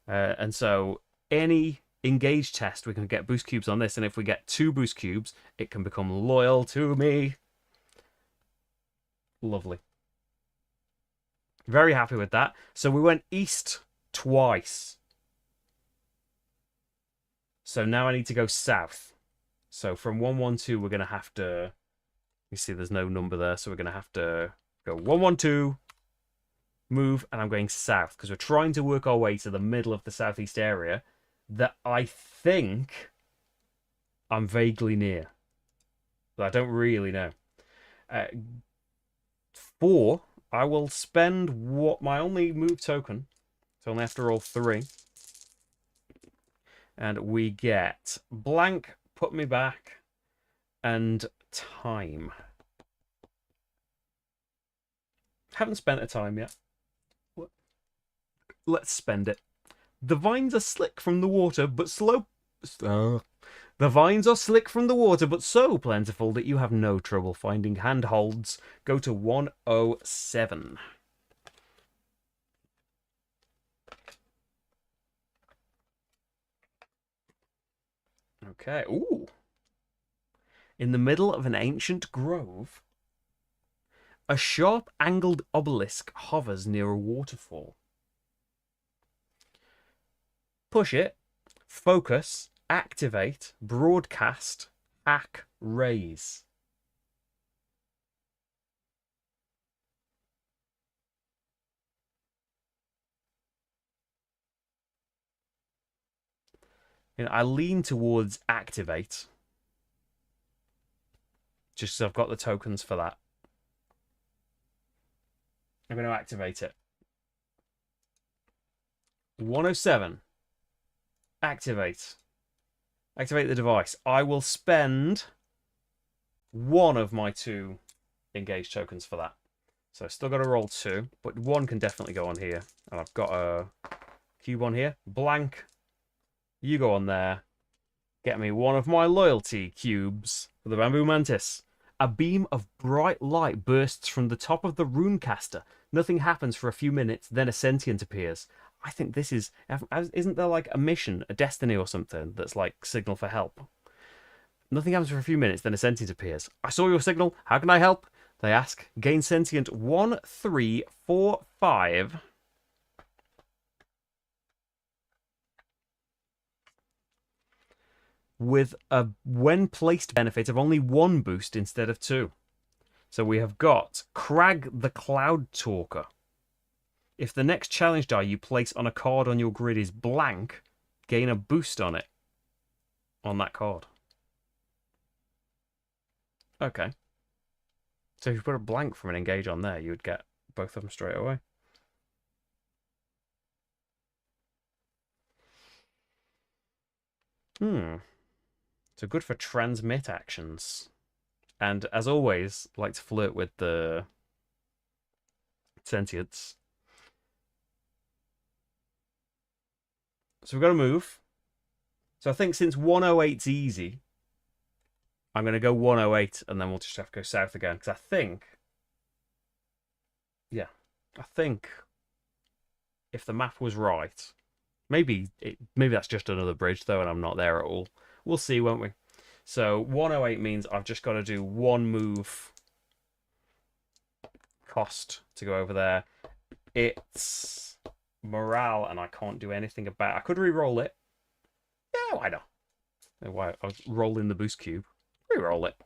And so any engage test, we can get boost cubes on this. And if we get 2 boost cubes, it can become loyal to me. Lovely. Very happy with that. So we went east twice. So now I need to go south. So from 112, we're going to have to... You see there's no number there. So we're going to have to go 112... move, and I'm going south because we're trying to work our way to the middle of the southeast area that I think I'm vaguely near, but I don't really know. 4, I will spend what my only move token, so I only have to roll 3, and we get blank, put me back, and time. Haven't spent a time yet. Let's spend it. The vines are slick from the water, but slow. The vines are slick from the water, but so plentiful that you have no trouble finding handholds. Go to 107. Okay. Ooh. In the middle of an ancient grove, a sharp-angled obelisk hovers near a waterfall. Push it, focus, activate, broadcast, hack, raise. I lean towards activate. Just so I've got the tokens for that. I'm going to activate it. 107. Activate. Activate the device. I will spend 1 of my 2 engaged tokens for that. So I've still got to roll 2, but 1 can definitely go on here. And I've got a cube on here. Blank. You go on there. Get me 1 of my loyalty cubes for the bamboo mantis. A beam of bright light bursts from the top of the runecaster. Nothing happens for a few minutes, then a sentient appears. I think this is... Isn't there like a mission, a destiny or something that's like signal for help? Nothing happens for a few minutes, then a sentient appears. I saw your signal. How can I help? They ask. Gain sentient 1, 3, 4, 5. With a when placed benefit of only 1 boost instead of 2. So we have got Crag the Cloud Talker. If the next challenge die you place on a card on your grid is blank, gain a boost on it. On that card. Okay. So if you put a blank from an engage on there, you would get both of them straight away. So good for transmit actions. And as always, like to flirt with the sentience. So we've got to move. So I think since 108's easy, I'm going to go 108 and then we'll just have to go south again. Because I think, yeah, I think if the map was right, maybe that's just another bridge though and I'm not there at all. We'll see, won't we? So 108 means I've just got to do one move cost to go over there. It's morale and I can't do anything about it. I could re-roll it. Yeah, why not? Why I was rolling the boost cube. Re-roll it.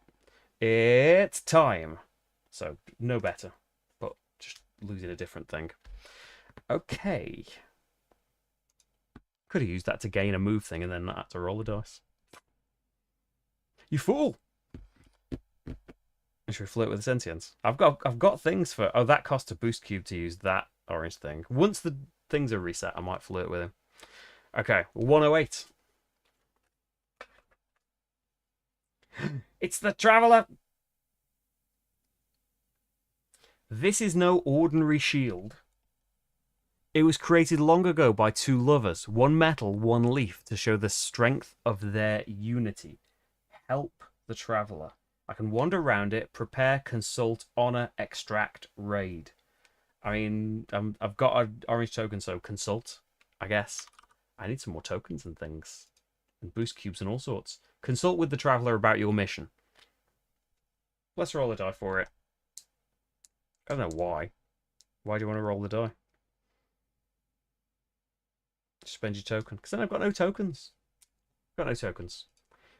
It's time. So no better, but just losing a different thing. Okay. Could have used that to gain a move thing and then not have to roll the dice. You fool! Should we flirt with the sentience? I've got things for. Oh, that cost a boost cube to use that orange thing. Once the things are reset, I might flirt with him. Okay, 108. It's the Traveller! This is no ordinary shield. It was created long ago by two lovers, one metal, one leaf, to show the strength of their unity. Help the Traveller. I can wander around it, prepare, consult, honor, extract, raid. I mean, I've got an orange token, so consult, I guess. I need some more tokens and things. And boost cubes and all sorts. Consult with the Traveller about your mission. Let's roll a die for it. I don't know why. Why do you want to roll the die? Just spend your token. Because then I've got no tokens. Got no tokens.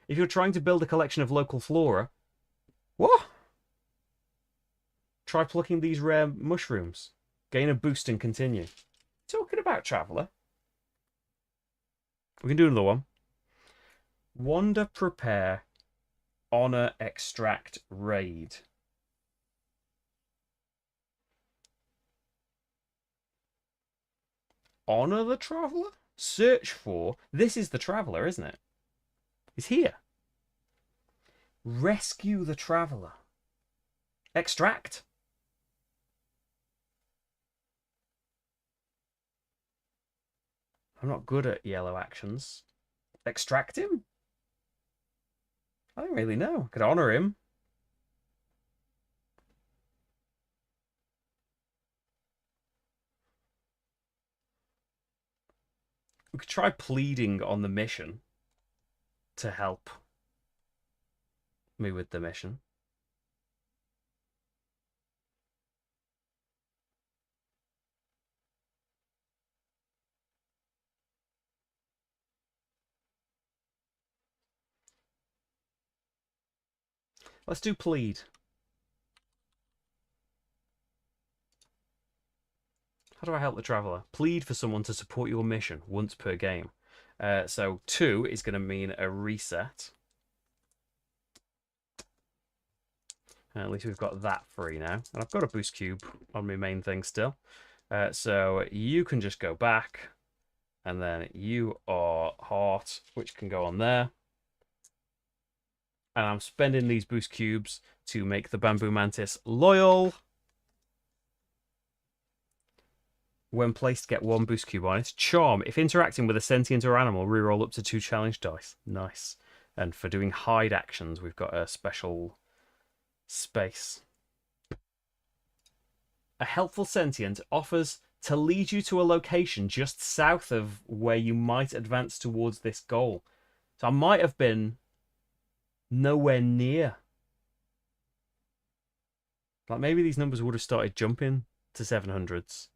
If you're trying to build a collection of local flora... What? Try plucking these rare mushrooms. Gain a boost and continue. Talking about Traveller. We can do another one. Wander, prepare, honor, extract, raid. Honor the Traveller? Search for... This is the Traveller, isn't it? He's here. Rescue the Traveller. Extract. I'm not good at yellow actions. Extract him? I don't really know. Could honor him. We could try pleading on the mission to help me with the mission. Let's do plead. How do I help the Traveller? Plead for someone to support your mission once per game. So 2 is going to mean a reset. At least we've got that free now. And I've got a boost cube on my main thing still. So you can just go back. And then you are heart, which can go on there. And I'm spending these boost cubes to make the bamboo mantis loyal. When placed, get 1 boost cube on it. Charm. If interacting with a sentient or animal, reroll up to 2 challenge dice. Nice. And for doing hide actions, we've got a special space. A helpful sentient offers to lead you to a location just south of where you might advance towards this goal. So I might have been nowhere near. Like maybe these numbers would have started jumping to 700s.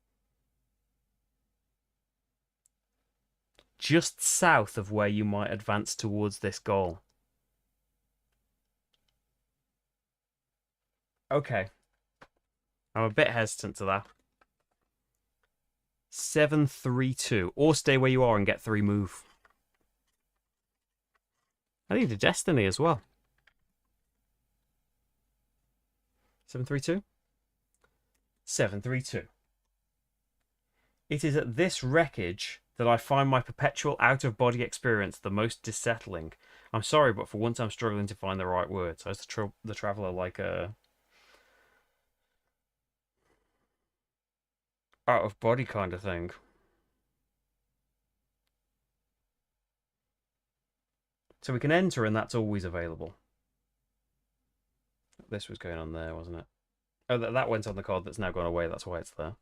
Just south of where you might advance towards this goal. Okay. I'm a bit hesitant to that. 732. Or stay where you are and get 3 move. I need a destiny as well. 732? 732. It is at this wreckage that I find my perpetual out-of-body experience the most dissettling. I'm sorry, but for once I'm struggling to find the right words. So is the Traveller like a... out of body kind of thing. So we can enter, and that's always available. This was going on there, wasn't it? Oh, that went on the card that's now gone away. That's why it's there.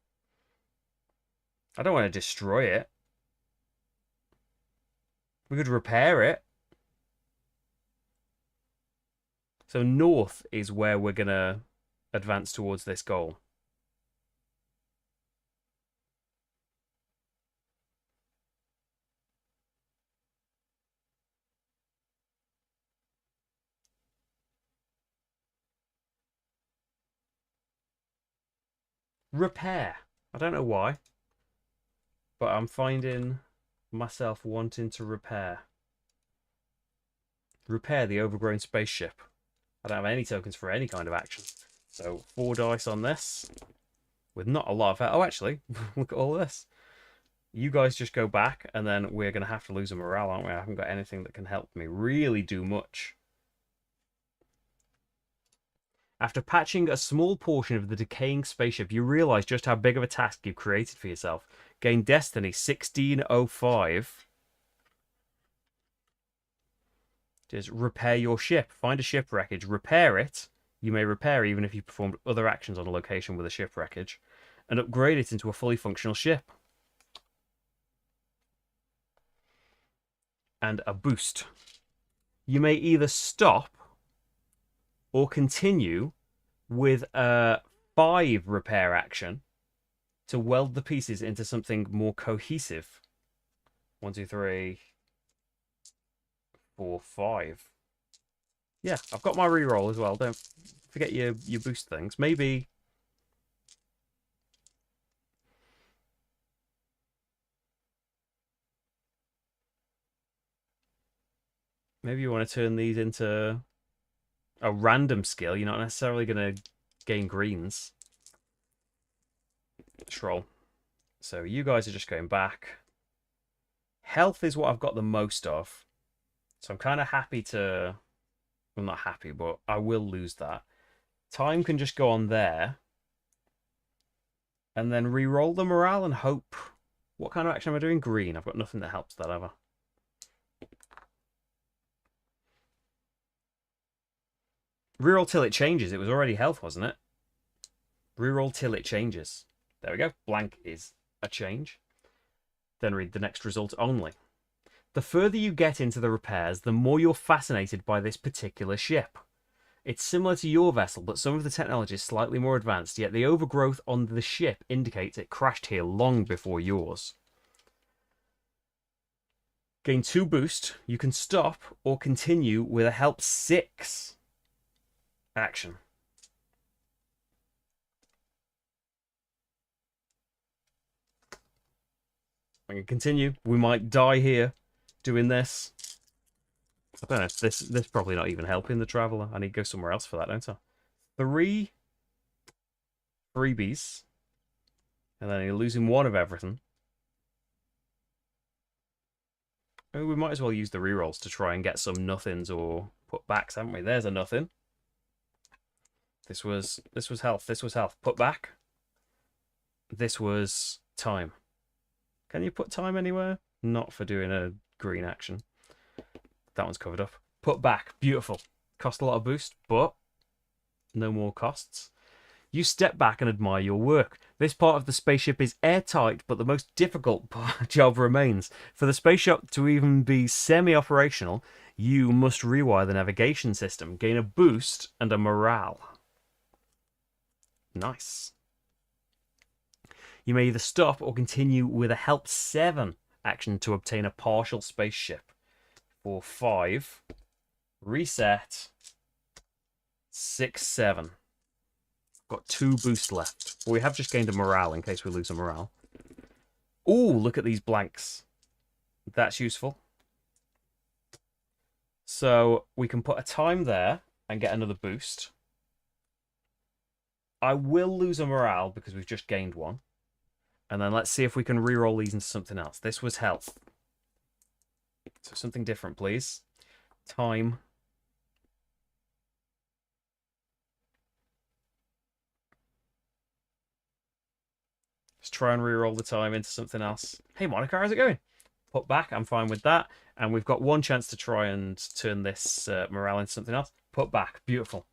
I don't want to destroy it. We could repair it. So north is where we're going to advance towards this goal. Repair. I don't know why, but I'm finding myself wanting to repair. Repair the overgrown spaceship. I don't have any tokens for any kind of action. So 4 dice on this with not a lot of... Oh, actually, look at all this. You guys just go back, and then we're going to have to lose a morale, aren't we? I haven't got anything that can help me really do much. After patching a small portion of the decaying spaceship, you realize just how big of a task you've created for yourself. Gain Destiny 1605. Just repair your ship. Find a ship wreckage. Repair it. You may repair even if you performed other actions on a location with a ship wreckage. And upgrade it into a fully functional ship. And a boost. You may either stop or continue with a 5 repair action to weld the pieces into something more cohesive. 1, 2, 3, 4, 5. Yeah, I've got my reroll as well. Don't forget your boost things. Maybe you want to turn these into a random skill. You're not necessarily going to gain greens. Let's roll. So you guys are just going back. Health is what I've got the most of. So I'm kind of happy to... Well, not happy, but I will lose that. Time can just go on there. And then re-roll the morale and hope. What kind of action am I doing? Green. I've got nothing that helps that ever. Reroll till it changes. It was already health, wasn't it? Reroll till it changes. There we go. Blank is a change. Then read the next result only. The further you get into the repairs, the more you're fascinated by this particular ship. It's similar to your vessel, but some of the technology is slightly more advanced, yet the overgrowth on the ship indicates it crashed here long before yours. Gain 2 boost. You can stop or continue with a help 6 action. I can continue. We might die here doing this. I don't know. This probably not even helping the traveller. I need to go somewhere else for that, don't I? 3 freebies. And then you're losing 1 of everything. I mean, we might as well use the rerolls to try and get some nothings or putbacks, haven't we? There's a nothing. This was health. This was health. Put back. This was time. Can you put time anywhere? Not for doing a green action. That one's covered up. Put back. Beautiful. Cost a lot of boost, but no more costs. You step back and admire your work. This part of the spaceship is airtight, but the most difficult job remains. For the spaceship to even be semi-operational, you must rewire the navigation system, gain a boost and a morale. Nice. You may either stop or continue with a help 7 action to obtain a partial spaceship. For 5. Reset. 6, 7. Got 2 boosts left. We have just gained a morale in case we lose a morale. Ooh, look at these blanks. That's useful. So we can put a time there and get another boost. I will lose a morale because we've just gained 1. And then let's see if we can reroll these into something else. This was health. So something different, please. Time. Let's try and reroll the time into something else. Hey, Monica, how's it going? Put back, I'm fine with that. And we've got one chance to try and turn this morale into something else. Put back, beautiful.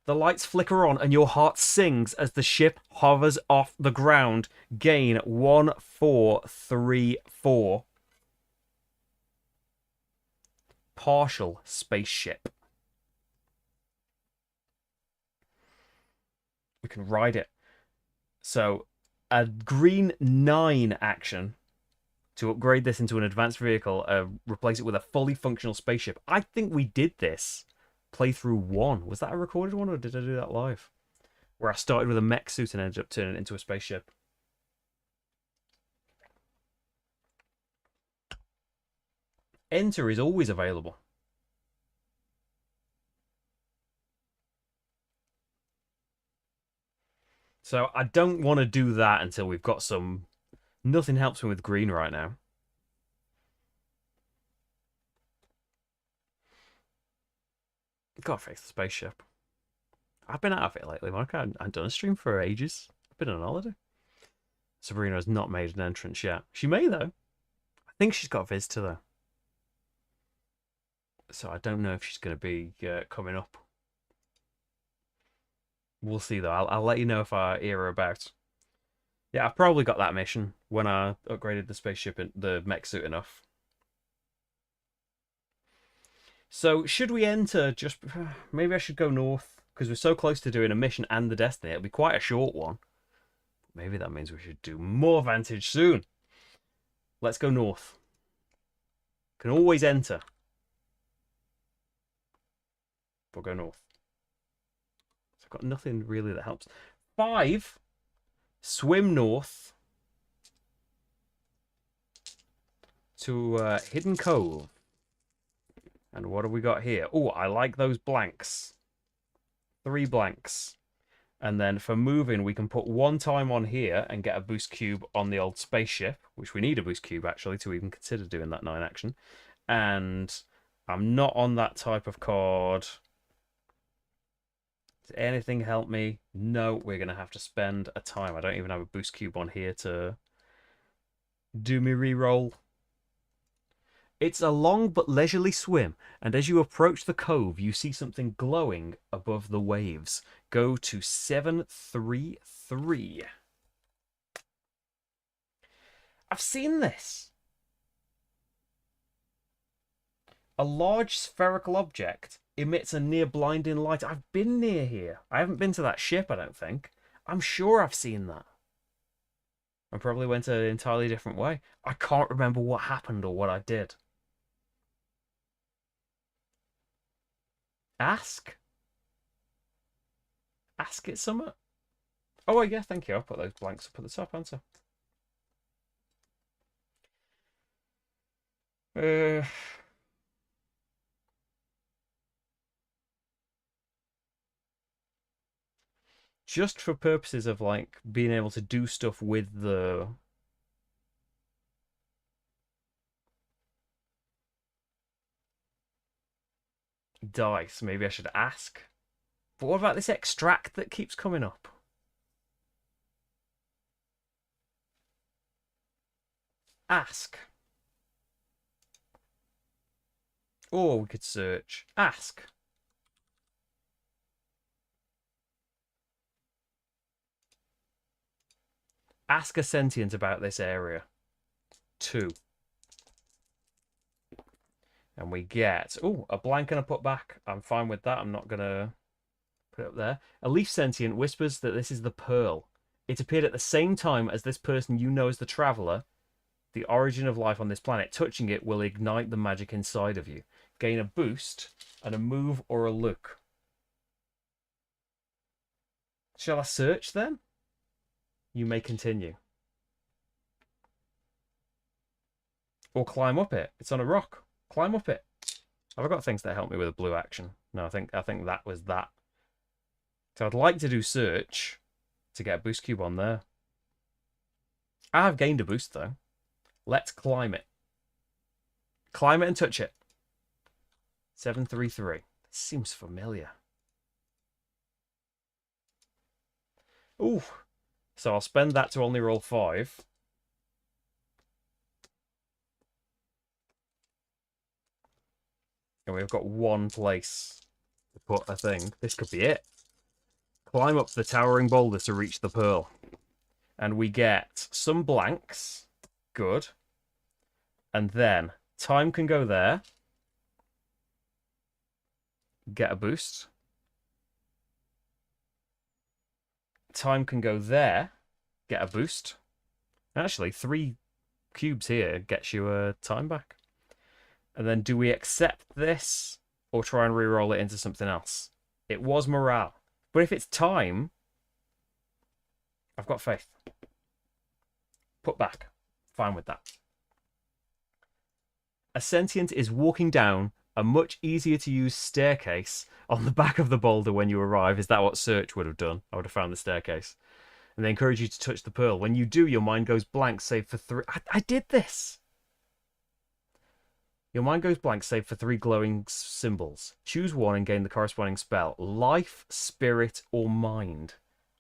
The lights flicker on and your heart sings as the ship hovers off the ground. Gain 1434. Partial spaceship. We can ride it. So, a green 9 action to upgrade this into an advanced vehicle, replace it with a fully functional spaceship. I think we did this playthrough 1. Was that a recorded one or did I do that live? Where I started with a mech suit and ended up turning it into a spaceship. Enter is always available. So I don't want to do that until we've got some... Nothing helps me with green right now. Gotta fix the spaceship. I've been out of it lately, Monica. I haven't done a stream for ages. I've been on holiday. Sabrina has not made an entrance yet. She may, though. I think she's got a visitor, though. So I don't know if she's going to be coming up. We'll see, though. I'll let you know if I hear her about. Yeah, I've probably got that mission when I upgraded the spaceship and the mech suit enough. So, should we enter just... Maybe I should go north, because we're so close to doing a mission and the Destiny. It'll be quite a short one. Maybe that means we should do more Vantage soon. Let's go north. Can always enter. We'll go north. So I've got nothing really that helps. 5. Swim north to Hidden Cove. And what have we got here? Oh, I like those blanks. 3 blanks. And then for moving, we can put 1 time on here and get a boost cube on the old spaceship, which we need a boost cube, actually, to even consider doing that 9 action. And I'm not on that type of card. Does anything help me? No, we're going to have to spend a time. I don't even have a boost cube on here to do me reroll. It's a long but leisurely swim, and as you approach the cove, you see something glowing above the waves. Go to 733. I've seen this. A large spherical object emits a near blinding light. I've been near here. I haven't been to that ship, I don't think. I'm sure I've seen that. I probably went an entirely different way. I can't remember what happened or what I did. Ask? Ask it something? Oh, yeah, thank you. I'll put those blanks up at the top, answer. Just for purposes of, like, being able to do stuff with the... dice, maybe I should ask. But what about this extract that keeps coming up? Ask. Or we could search. Ask. Ask a sentient about this area. 2. And we get... Oh, a blank and a put back. I'm fine with that. I'm not going to put it up there. A leaf sentient whispers that this is the pearl. It appeared at the same time as this person you know as the Traveller. The origin of life on this planet. Touching it will ignite the magic inside of you. Gain a boost and a move or a look. Shall I search then? You may continue. Or climb up it. It's on a rock. Climb up it. Have I got things that help me with a blue action? No, I think that was that. So I'd like to do search to get a boost cube on there. I have gained a boost though. Let's climb it. Climb it and touch it. 733. This seems familiar. Ooh. So I'll spend that to only roll 5. And we've got one place to put a thing. This could be it. Climb up the towering boulder to reach the pearl. And we get some blanks. Good. And then time can go there. Get a boost. Time can go there. Get a boost. Actually, 3 cubes here gets you a time back. And then do we accept this or try and re-roll it into something else? It was morale. But if it's time, I've got faith. Put back. Fine with that. A sentient is walking down a much easier to use staircase on the back of the boulder when you arrive. Is that what search would have done? I would have found the staircase. And they encourage you to touch the pearl. When you do, your mind goes blank, save for 3. I did this! Your mind goes blank, save for 3 glowing symbols. Choose one and gain the corresponding spell. Life, spirit, or mind.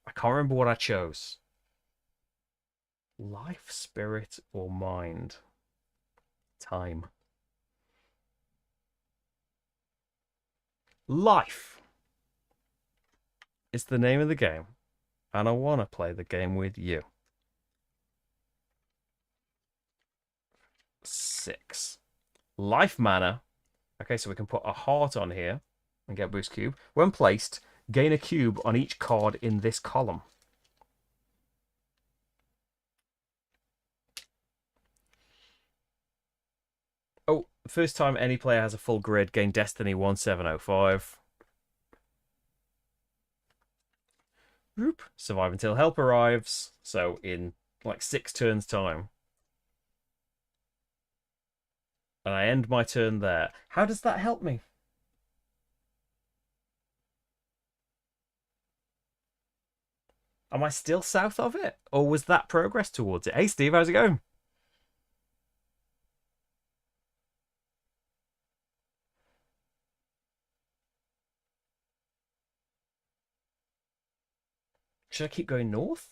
I can't remember what I chose. Life, spirit, or mind. Time. Life is the name of the game, and I want to play the game with you. 6. Life mana. Okay, so we can put a heart on here and get boost cube. When placed, gain a cube on each card in this column. Oh, first time any player has a full grid, gain Destiny 1705. Whoop. Survive until help arrives. So in like 6 turns time. And I end my turn there. How does that help me? Am I still south of it? Or was that progress towards it? Hey, Steve, how's it going? Should I keep going north?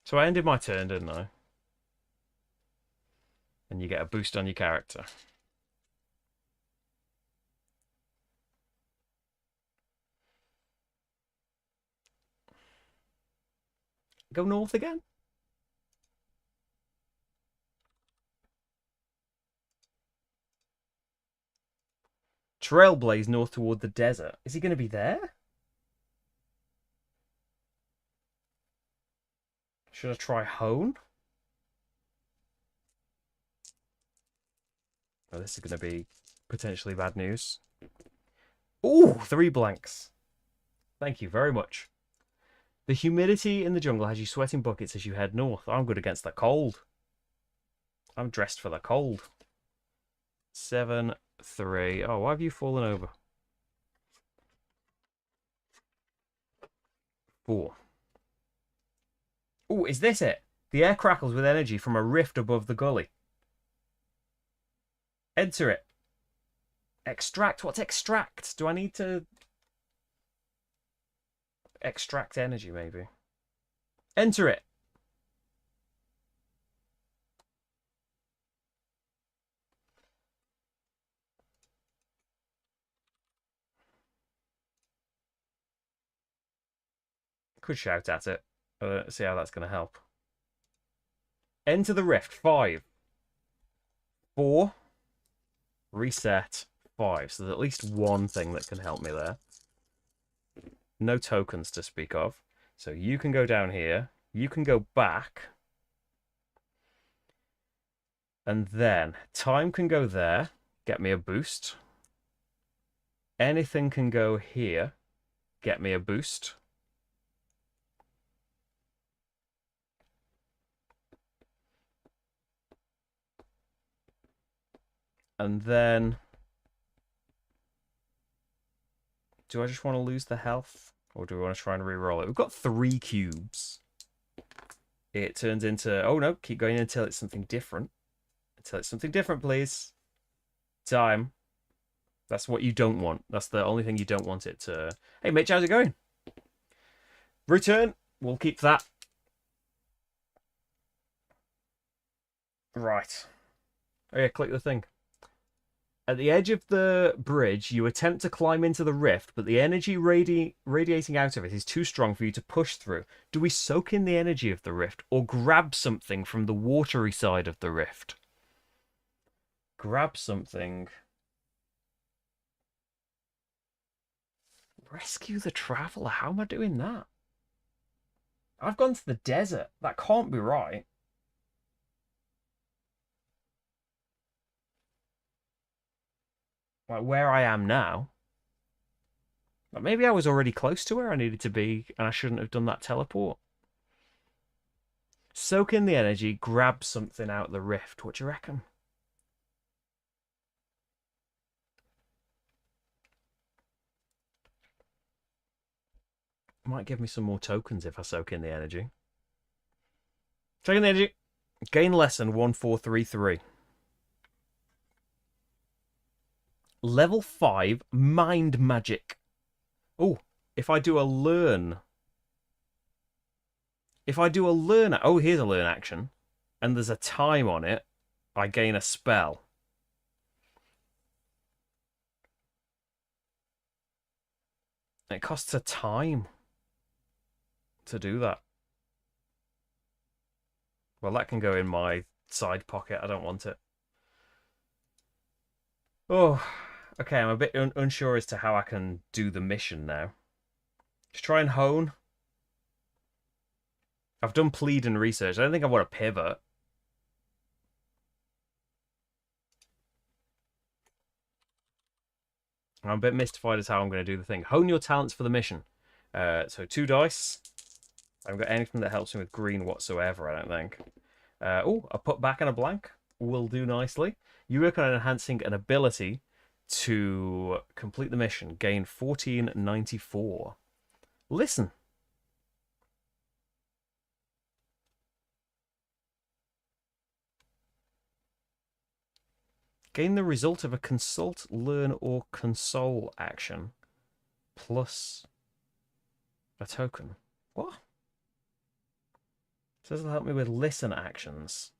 So I ended my turn, didn't I? And you get a boost on your character. Go north again? Trailblaze north toward the desert. Is he going to be there? Should I try hone? Oh, this is going to be potentially bad news. Ooh, 3 blanks. Thank you very much. The humidity in the jungle has you sweating buckets as you head north. I'm good against the cold. I'm dressed for the cold. 7, 3. Oh, why have you fallen over? 4. Oh, is this it? The air crackles with energy from a rift above the gully. Enter it. Extract? What's extract? Do I need to extract energy, maybe? Enter it. Could shout at it. See how that's going to help. Enter the rift. 5. 4. Reset. 5. So there's at least one thing that can help me there. No tokens to speak of. So you can go down here. You can go back. And then time can go there. Get me a boost. Anything can go here. Get me a boost. And then... do I just want to lose the health? Or do we want to try and re-roll it? We've got 3 cubes. it turns into... Oh, no, keep going until it's something different. Until it's something different, please. Time. That's what you don't want. That's the only thing you don't want it to... Hey, Mitch, how's it going? Return. We'll keep that. Right. Oh, yeah, click the thing. At the edge of the bridge, you attempt to climb into the rift, but the energy radiating out of it is too strong for you to push through. Do we soak in the energy of the rift, or grab something from the watery side of the rift? Grab something. Rescue the traveler. How am I doing that? I've gone to the desert. That can't be right. Like where I am now. But maybe I was already close to where I needed to be and I shouldn't have done that teleport. Soak in the energy, grab something out the rift. What do you reckon? Might give me some more tokens if I soak in the energy. Soak in the energy. Gain lesson 1433. Level 5 mind magic. Oh, if I do a learn. If I do a learn... Oh, here's a learn action. And there's a time on it. I gain a spell. It costs a time to do that. Well, that can go in my side pocket. I don't want it. Oh, okay. I'm a bit unsure as to how I can do the mission now. Just try and hone. I've done plead and research. I don't think I want to pivot. I'm a bit mystified as how I'm going to do the thing. Hone your talents for the mission. So 2 dice. I haven't got anything that helps me with green whatsoever, I don't think. Oh, a put back and a blank will do nicely. You work on enhancing an ability to complete the mission. Gain 1494. Listen. Gain the result of a consult, learn, or console action. Plus a token. What? It says it'll help me with listen actions.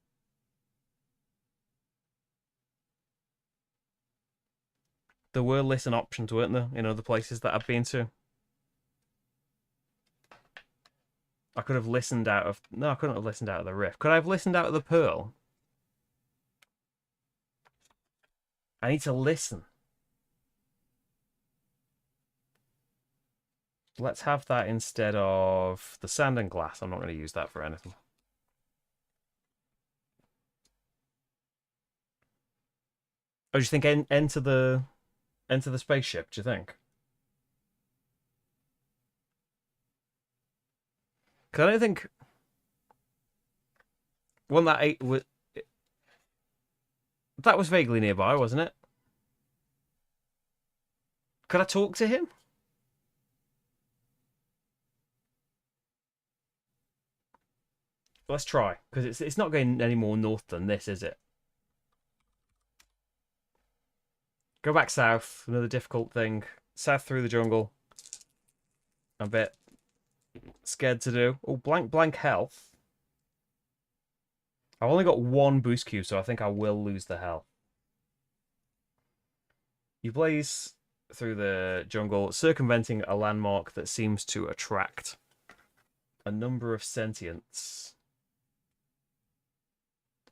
There were listen options, weren't there, in other places that I've been to? I could have listened out of... No, I couldn't have listened out of the rift. Could I have listened out of the pearl? I need to listen. Let's have that instead of the sand and glass. I'm not going to use that for anything. Oh, do you think enter the spaceship? Do you think? Because I don't think one that ate was that was vaguely nearby, wasn't it? Could I talk to him? Let's try, because it's not going any more north than this, is it? Go back south. Another difficult thing. South through the jungle. I'm a bit scared to do. Oh, blank health. I've only got 1 boost cube, so I think I will lose the health. You blaze through the jungle, circumventing a landmark that seems to attract a number of sentients.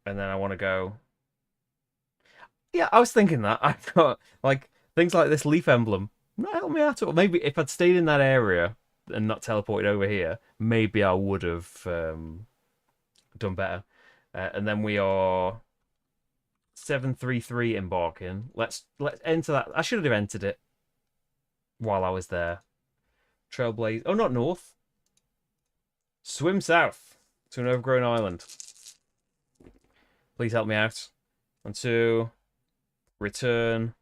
And then I want to go... Yeah, I was thinking that. I've got, like, things like this leaf emblem. Not help me out at all. Maybe if I'd stayed in that area and not teleported over here, maybe I would have done better. And then we are 733 embarking. Let's enter that. I should have entered it while I was there. Trailblaze. Oh, not north. Swim south to an overgrown island. Please help me out. 1, 2. Return.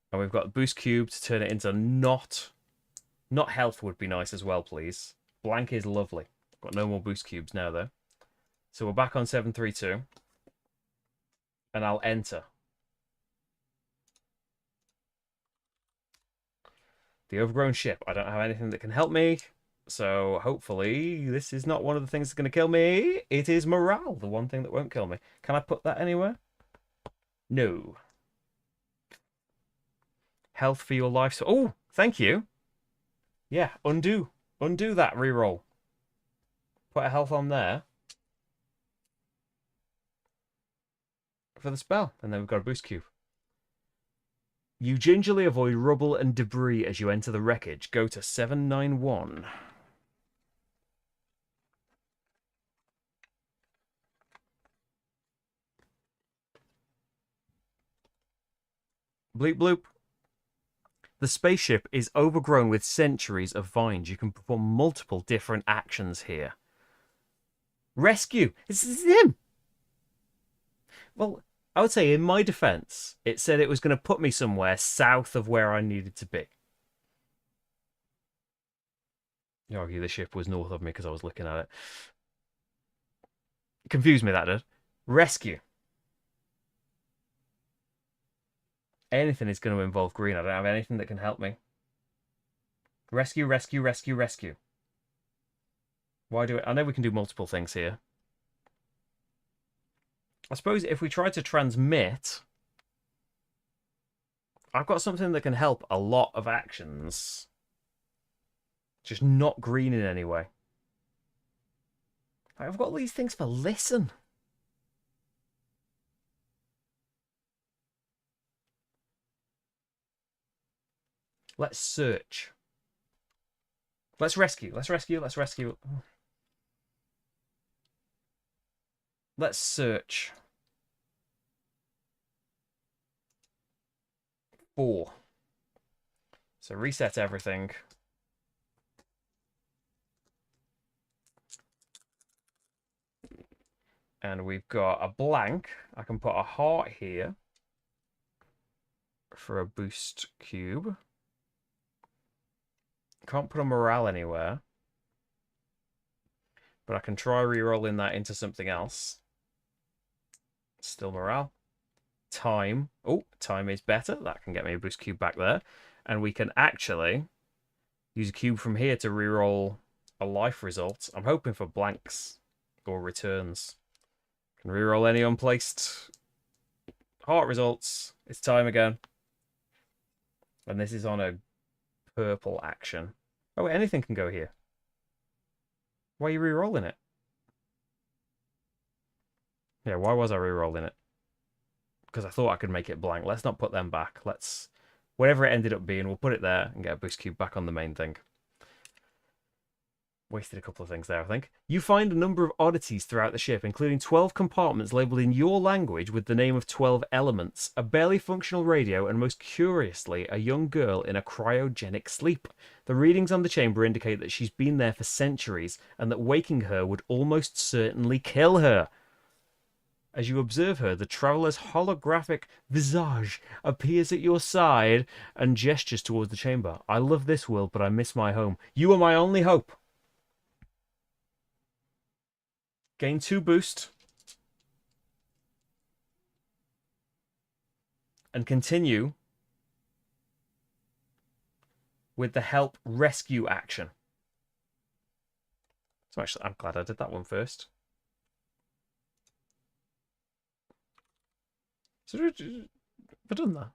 And we've got boost cube to turn it into not health would be nice as well, please. Blank is lovely. Got no more boost cubes now, though. So we're back on 732. And I'll enter. The overgrown ship. I don't have anything that can help me. So hopefully this is not one of the things that's going to kill me. It is morale, the one thing that won't kill me. Can I put that anywhere? No. Health for your life. So, oh, thank you. Yeah, undo. Undo that reroll. Put a health on there. For the spell. And then we've got a boost cube. You gingerly avoid rubble and debris as you enter the wreckage. Go to 791. Bleep bloop. The spaceship is overgrown with centuries of vines. You can perform multiple different actions here. Rescue! This is him! Well, I would say in my defense, it said it was going to put me somewhere south of where I needed to be. You argue the ship was north of me because I was looking at it. Confused me, that did. Rescue. Anything is going to involve green. I don't have anything that can help me. Rescue, rescue, rescue, rescue. Why do it? I know we can do multiple things here. I suppose if we try to transmit, I've got something that can help a lot of actions. Just not green in any way. I've got all these things for listen. Let's search. Let's rescue. Let's rescue. Let's rescue. Let's search. 4. So reset everything. And we've got a blank. I can put a heart here for a boost cube. Can't put a morale anywhere. But I can try re-rolling that into something else. Still morale. Time. Oh, time is better. That can get me a boost cube back there. And we can actually use a cube from here to re-roll a life result. I'm hoping for blanks or returns. Can re-roll any unplaced heart results. It's time again. And this is on a purple action. Oh, wait, anything can go here. Why are you re-rolling it? Yeah, why was I re-rolling it? Because I thought I could make it blank. Let's not put them back. Let's... Whatever it ended up being, we'll put it there and get a boost cube back on the main thing. Wasted a couple of things there, I think. You find a number of oddities throughout the ship, including 12 compartments labelled in your language with the name of 12 elements, a barely functional radio, and most curiously, a young girl in a cryogenic sleep. The readings on the chamber indicate that she's been there for centuries, and that waking her would almost certainly kill her. As you observe her, the traveller's holographic visage appears at your side and gestures towards the chamber. I love this world, but I miss my home. You are my only hope. Gain 2 boost. And continue with the help rescue action. So actually, I'm glad I did that one first. So have I done that?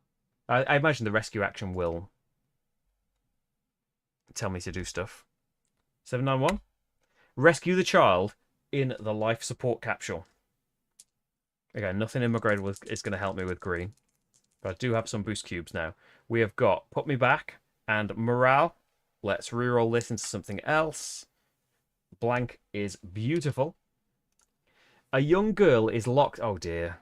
I imagine the rescue action will tell me to do stuff. 791. Rescue the child in the life support capsule. Again, nothing in my grade is going to help me with green. But I do have some boost cubes now. We have got Put Me Back and Morale. Let's reroll this into something else. Blank is beautiful. A young girl is locked... Oh dear.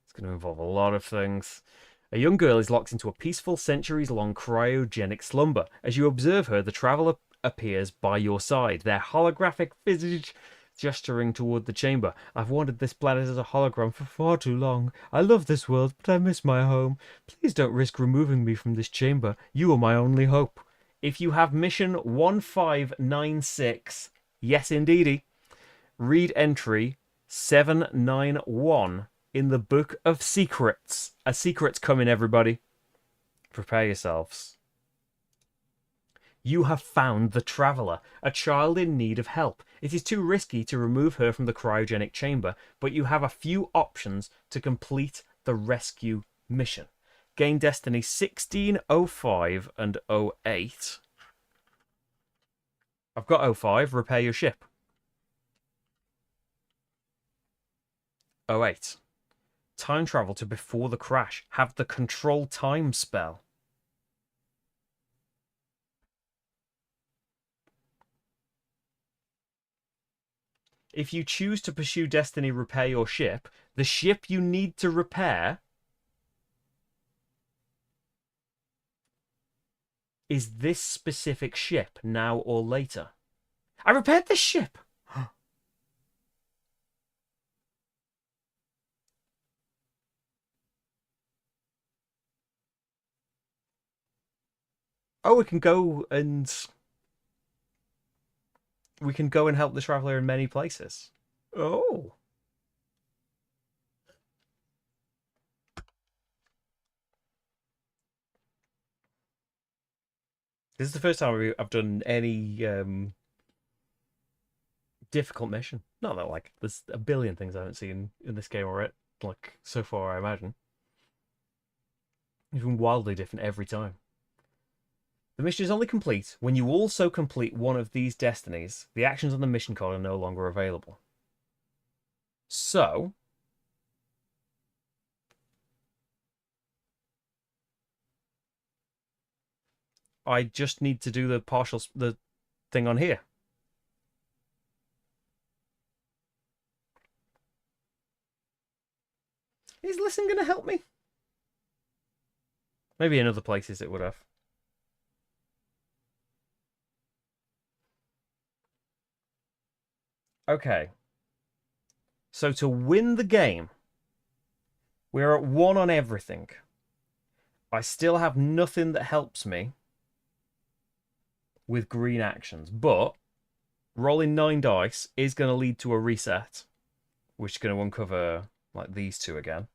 It's going to involve a lot of things. A young girl is locked into a peaceful, centuries-long cryogenic slumber. As you observe her, the traveller appears by your side, their holographic visage gesturing toward the chamber. I've wanted this planet as a hologram for far too long. I love this world, but I miss my home. Please don't risk removing me from this chamber. You are my only hope. If you have mission 1596, yes indeedy, read entry 791 in the Book of Secrets. A secret's coming, everybody. Prepare yourselves. You have found the Traveller, a child in need of help. It is too risky to remove her from the cryogenic chamber, but you have a few options to complete the rescue mission. Gain Destiny 16, 05, and 08. I've got 05, repair your ship. 08. Time travel to before the crash. Have the control time spell. If you choose to pursue Destiny, repair your ship, the ship you need to repair is this specific ship now or later. I repaired this ship! Oh, we can go and help the Traveller in many places. Oh. This is the first time I've done any difficult mission. Not that, like, there's a billion things I haven't seen in this game already, like, so far, I imagine. It's been wildly different every time. The mission is only complete when you also complete one of these destinies. The actions on the mission card are no longer available. So, I just need to do the thing on here. Is Listen going to help me? Maybe in other places it would have. Okay. So to win the game, we're at 1 on everything. I still have nothing that helps me with green actions, but rolling 9 dice is going to lead to a reset, which is going to uncover like these two again.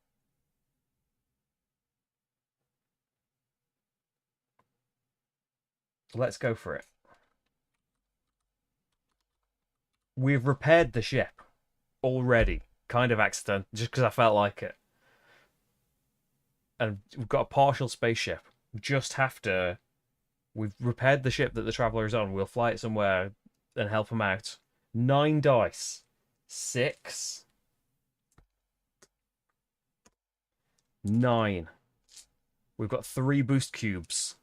Let's go for it. We've repaired the ship already, kind of accident, just because I felt like it. And we've got a partial spaceship. We just have to... We've repaired the ship that the Traveller is on. We'll fly it somewhere and help him out. 9 dice. 6. 9. We've got 3 boost cubes.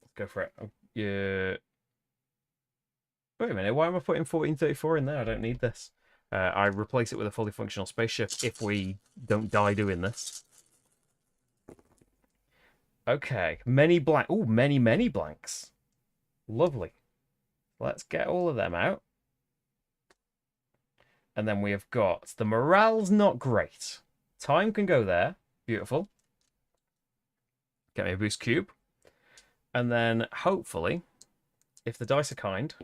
Let's go for it. Yeah. Wait a minute, why am I putting 1434 in there? I don't need this. I replace it with a fully functional spaceship if we don't die doing this. Okay, many blank. Oh, many blanks. Lovely. Let's get all of them out. And then we have got the morale's not great. Time can go there. Beautiful. Get me a boost cube. And then hopefully, if the dice are kind,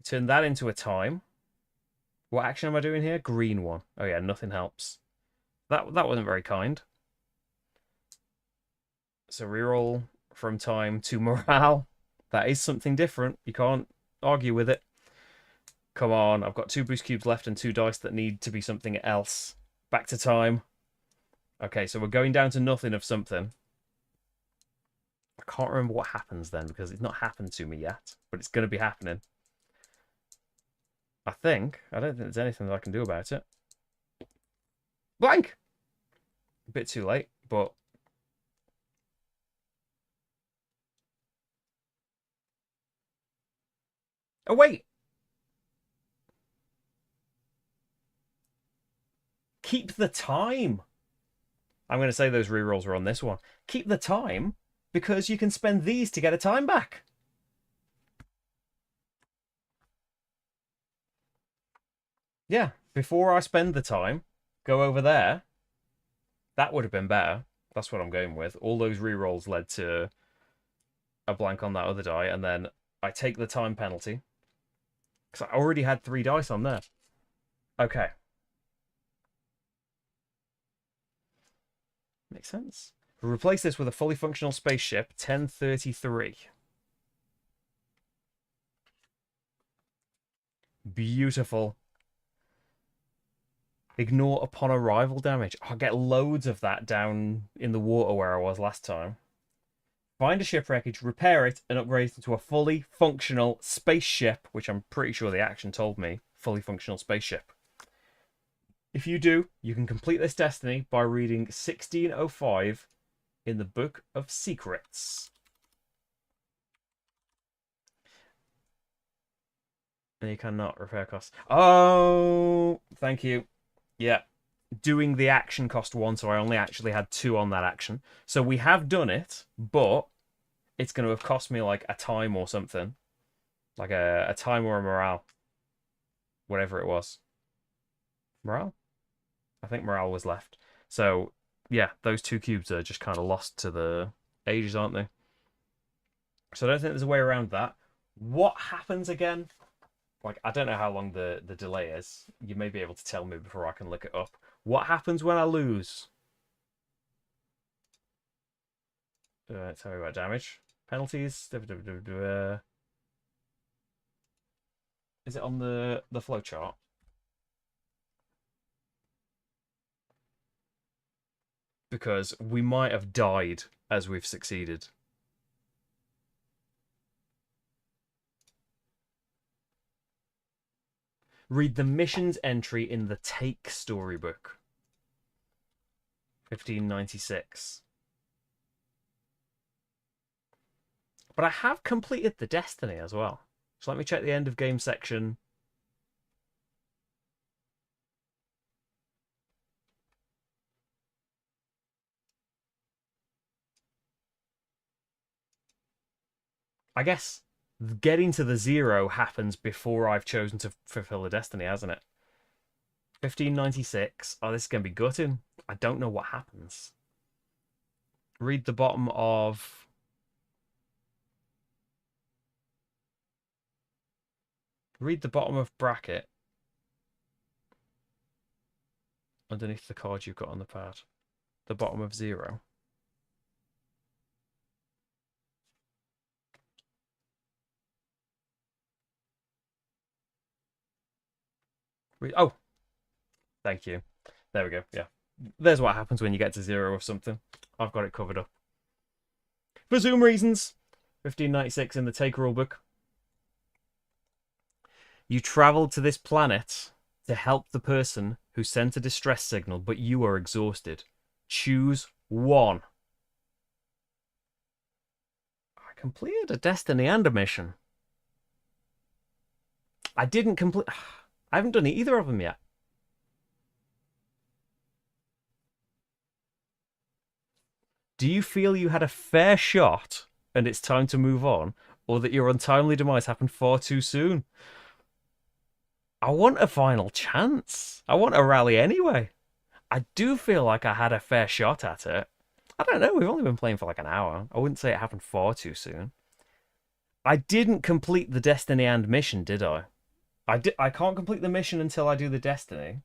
turn that into a time. What action am I doing here? Green one. Oh yeah, nothing helps. That wasn't very kind. So reroll from time to morale. That is something different. You can't argue with it. Come on, I've got 2 boost cubes left and 2 dice that need to be something else. Back to time. Okay, so we're going down to nothing of something. I can't remember what happens then because it's not happened to me yet, but it's going to be happening. I don't think there's anything that I can do about it. Blank! A bit too late, but... Oh, wait! Keep the time! I'm going to say those rerolls are on this one. Keep the time, because you can spend these to get a time back. Yeah, before I spend the time, go over there. That would have been better. That's what I'm going with. All those rerolls led to a blank on that other die, and then I take the time penalty. Because I already had 3 dice on there. Okay. Makes sense. We'll replace this with a fully functional spaceship, 1033. Beautiful. Ignore upon arrival damage. I'll get loads of that down in the water where I was last time. Find a shipwreckage, repair it, and upgrade it into a fully functional spaceship, which I'm pretty sure the action told me. Fully functional spaceship. If you do, you can complete this destiny by reading 1605 in the Book of Secrets. And you cannot repair costs. Oh, thank you. Yeah. Doing the action cost 1, so I only actually had 2 on that action. So we have done it, but it's going to have cost me like a time or something. Like a time or a morale. Whatever it was. Morale? I think morale was left. So, yeah, those 2 cubes are just kind of lost to the ages, aren't they? So I don't think there's a way around that. What happens again? Like, I don't know how long the delay is. You may be able to tell me before I can look it up. What happens when I lose? Tell me about damage. Penalties. Is it on the flowchart? Because we might have died as we've succeeded. Read the missions entry in the Take storybook. 1596. But I have completed the destiny as well. So let me check the end of game section. I guess getting to the 0 happens before I've chosen to fulfill the destiny, hasn't it? 1596. Oh, this is going to be gutting. I don't know what happens. Read the bottom of... Read the bottom of bracket. Underneath the card you've got on the pad. The bottom of 0. Oh, thank you. There we go. Yeah. There's what happens when you get to 0 of something. I've got it covered up. For Zoom reasons, 1596 in the Take rulebook. You traveled to this planet to help the person who sent a distress signal, but you are exhausted. Choose one. I completed a destiny and a mission. I didn't complete... I haven't done either of them yet. Do you feel you had a fair shot and it's time to move on, or that your untimely demise happened far too soon? I want a final chance. I want a rally anyway. I do feel like I had a fair shot at it. I don't know. We've only been playing for like an hour. I wouldn't say it happened far too soon. I didn't complete the Destiny and mission, did I? I can't complete the mission until I do the Destiny.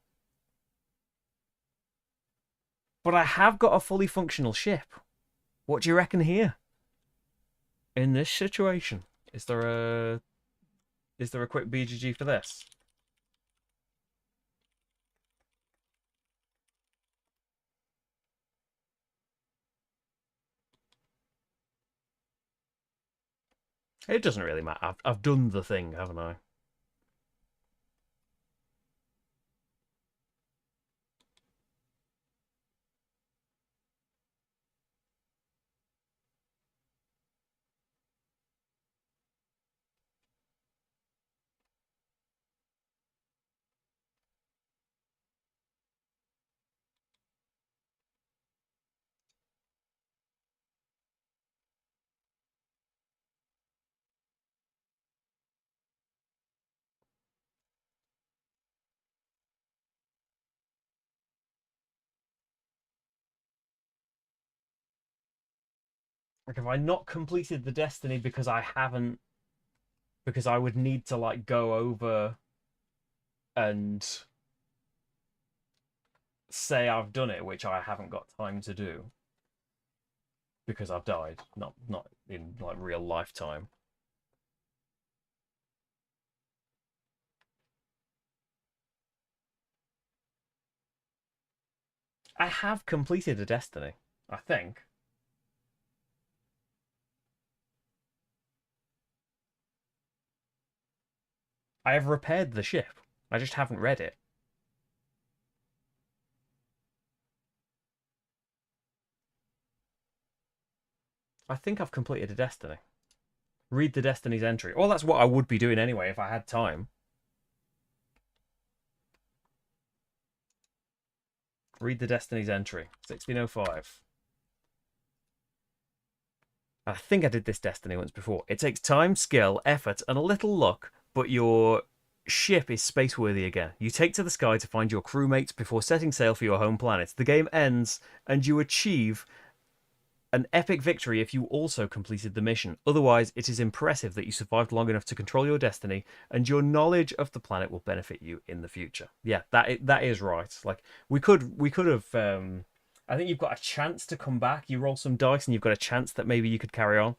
But I have got a fully functional ship. What do you reckon here? In this situation, is there a quick BGG for this? It doesn't really matter. I've done the thing, haven't I? Like, have I not completed the Destiny because I haven't because I would need to like go over and say I've done it, which I haven't got time to do because I've died, not in like real lifetime. I have completed a destiny, I think. I have repaired the ship. I just haven't read it. I think I've completed a destiny. Read the destiny's entry. Well, that's what I would be doing anyway if I had time. Read the destiny's entry. 1605. I think I did this destiny once before. It takes time, skill, effort, and a little luck, but your ship is space-worthy again. You take to the sky to find your crewmates before setting sail for your home planet. The game ends, and you achieve an epic victory if you also completed the mission. Otherwise, it is impressive that you survived long enough to control your destiny, and your knowledge of the planet will benefit you in the future. Yeah, that is right. Like we could have. I think you've got a chance to come back. You roll some dice, and you've got a chance that maybe you could carry on.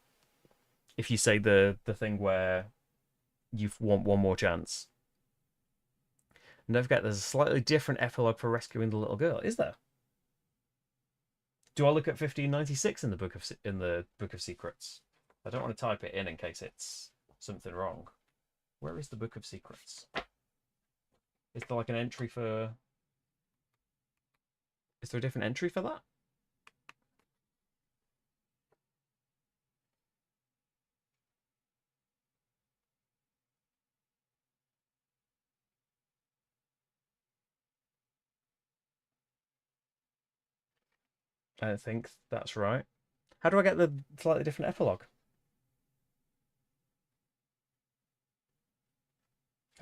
If you say the thing where you want one more chance. And don't forget, there's a slightly different epilogue for rescuing the little girl. Is there? Do I look at 1596 in the book of secrets? I don't want to type it in case it's something wrong. Where is the book of secrets? Is there like an entry for? Is there a different entry for that? I don't think that's right. How do I get the slightly different epilogue?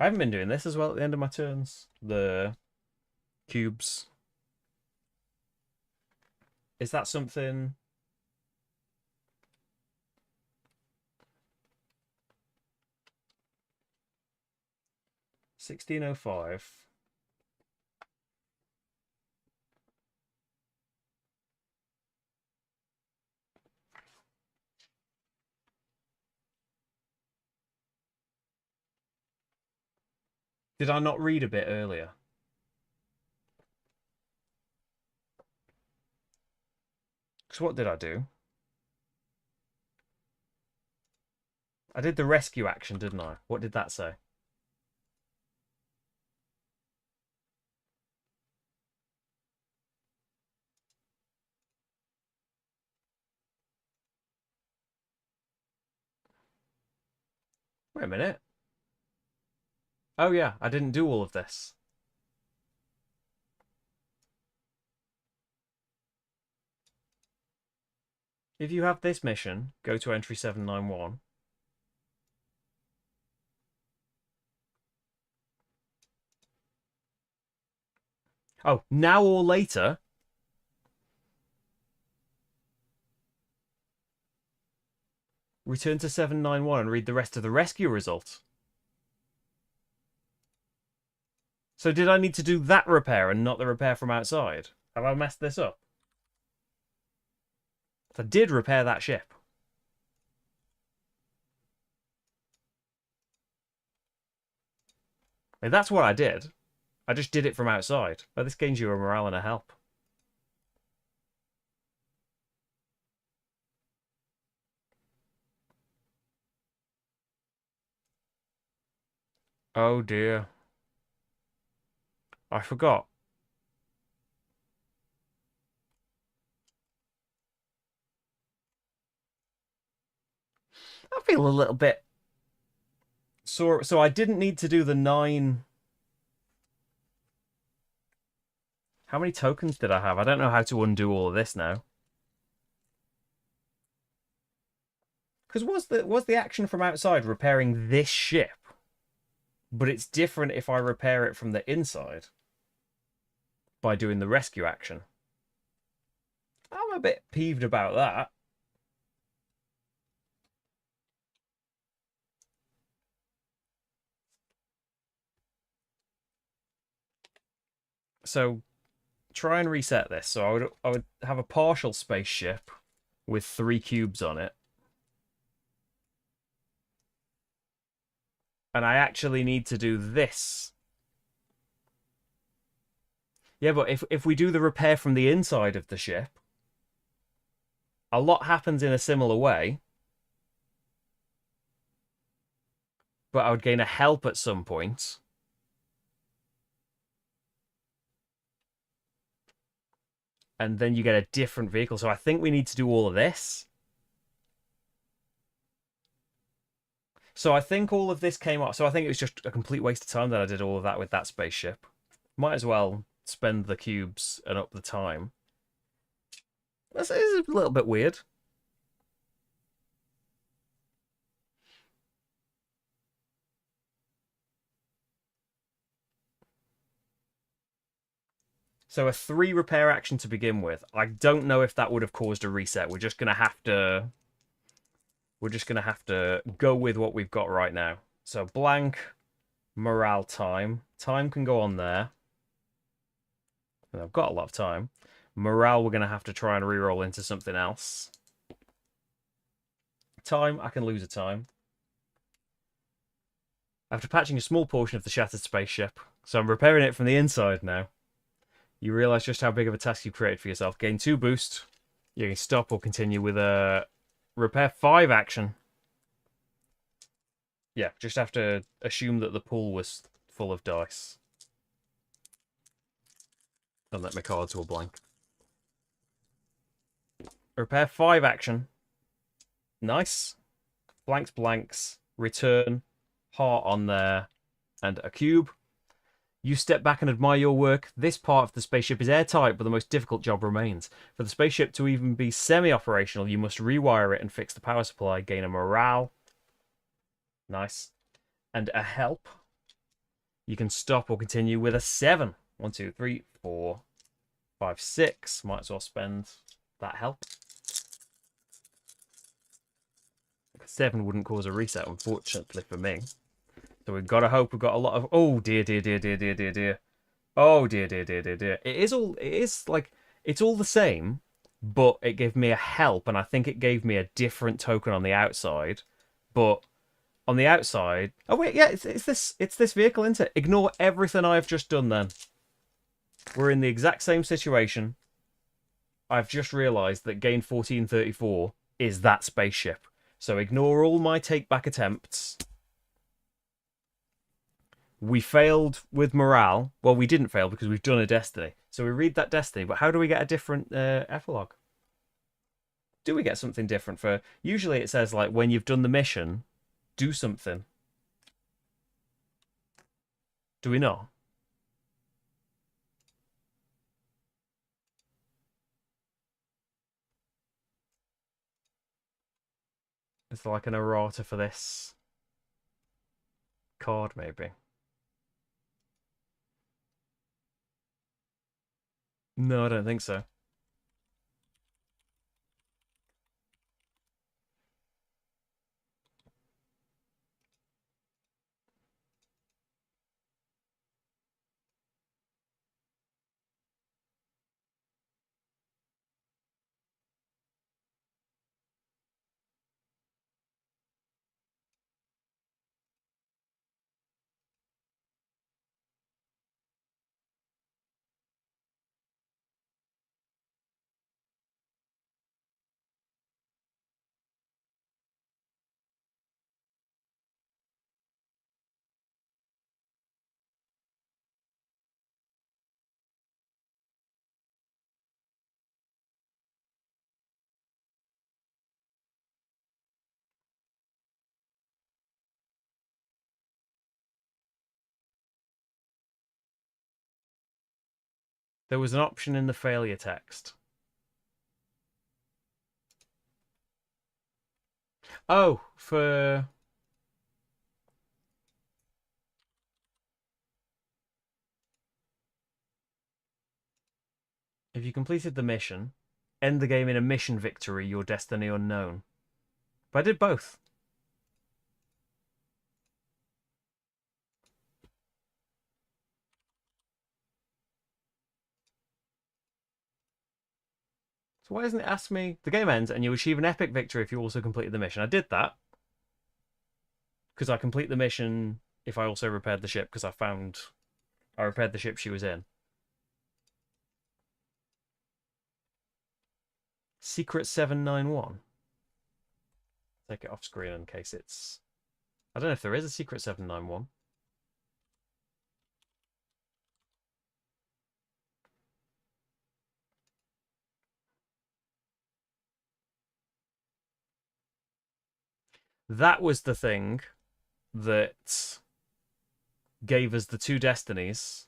I haven't been doing this as well at the end of my turns. The cubes. Is that something? 1605. Did I not read a bit earlier? Because what did I do? I did the rescue action, didn't I? What did that say? Wait a minute. Oh yeah, I didn't do all of this. If you have this mission, go to entry 791. Oh, now or later. Return to 791 and read the rest of the rescue result. So did I need to do that repair and not the repair from outside? Have I messed this up? I did repair that ship. I mean, that's what I did. I just did it from outside. But this gains you a morale and a help. Oh dear. I forgot. I feel a little bit. So I didn't need to do the 9. How many tokens did I have? I don't know how to undo all of this now. Because was the action from outside repairing this ship? But it's different if I repair it from the inside by doing the rescue action. I'm a bit peeved about that. So try and reset this. So I would have a partial spaceship with 3 cubes on it. And I actually need to do this. Yeah, but if we do the repair from the inside of the ship, a lot happens in a similar way. But I would gain a help at some point. And then you get a different vehicle. So I think we need to do all of this. So I think all of this came up. So I think it was just a complete waste of time that I did all of that with that spaceship. Might as well spend the cubes and up the time. This is a little bit weird. So a 3 repair action to begin with. I don't know if that would have caused a reset. We're just gonna have to go with what we've got right now. So blank morale time. Time can go on there. And I've got a lot of time. Morale, we're going to have to try and reroll into something else. Time, I can lose a time. After patching a small portion of the shattered spaceship, so I'm repairing it from the inside now. You realise just how big of a task you've created for yourself. Gain 2 boost. You can stop or continue with a repair 5 action. Yeah, just have to assume that the pool was full of dice. And let my cards go blank. Repair 5 action. Nice. Blanks, blanks. Return. Heart on there. And a cube. You step back and admire your work. This part of the spaceship is airtight, but the most difficult job remains. For the spaceship to even be semi-operational, you must rewire it and fix the power supply. Gain a morale. Nice. And a help. You can stop or continue with a 7. 1, 2, 3, 4, 5, 6. Might as well spend that help. 7 wouldn't cause a reset, unfortunately for me. So we've got to hope we've got a lot of... Oh, dear, dear, dear, dear, dear, dear, dear. Oh, dear, dear, dear, dear, dear. It's all the same, but it gave me a help, and I think it gave me a different token on the outside. But on the outside... Oh, wait, yeah, it's this vehicle, isn't it? Ignore everything I've just done, then. We're in the exact same situation. I've just realised that gain 1434 is that spaceship. So ignore all my take-back attempts. We failed with morale. Well, we didn't fail because we've done a destiny. So we read that destiny, but how do we get a different epilogue? Do we get something different for... Usually it says, like, when you've done the mission, do something. Do we not? It's like an errata for this card, maybe. No, I don't think so. There was an option in the failure text. Oh, for... If you completed the mission, end the game in a mission victory, your destiny unknown. But I did both. So why doesn't it ask me? The game ends and you achieve an epic victory if you also completed the mission. I did that because I complete the mission if I also repaired the ship because I repaired the ship she was in. Secret 791. Take it off screen in case it's... I don't know if there is a Secret 791. That was the thing that gave us the two destinies.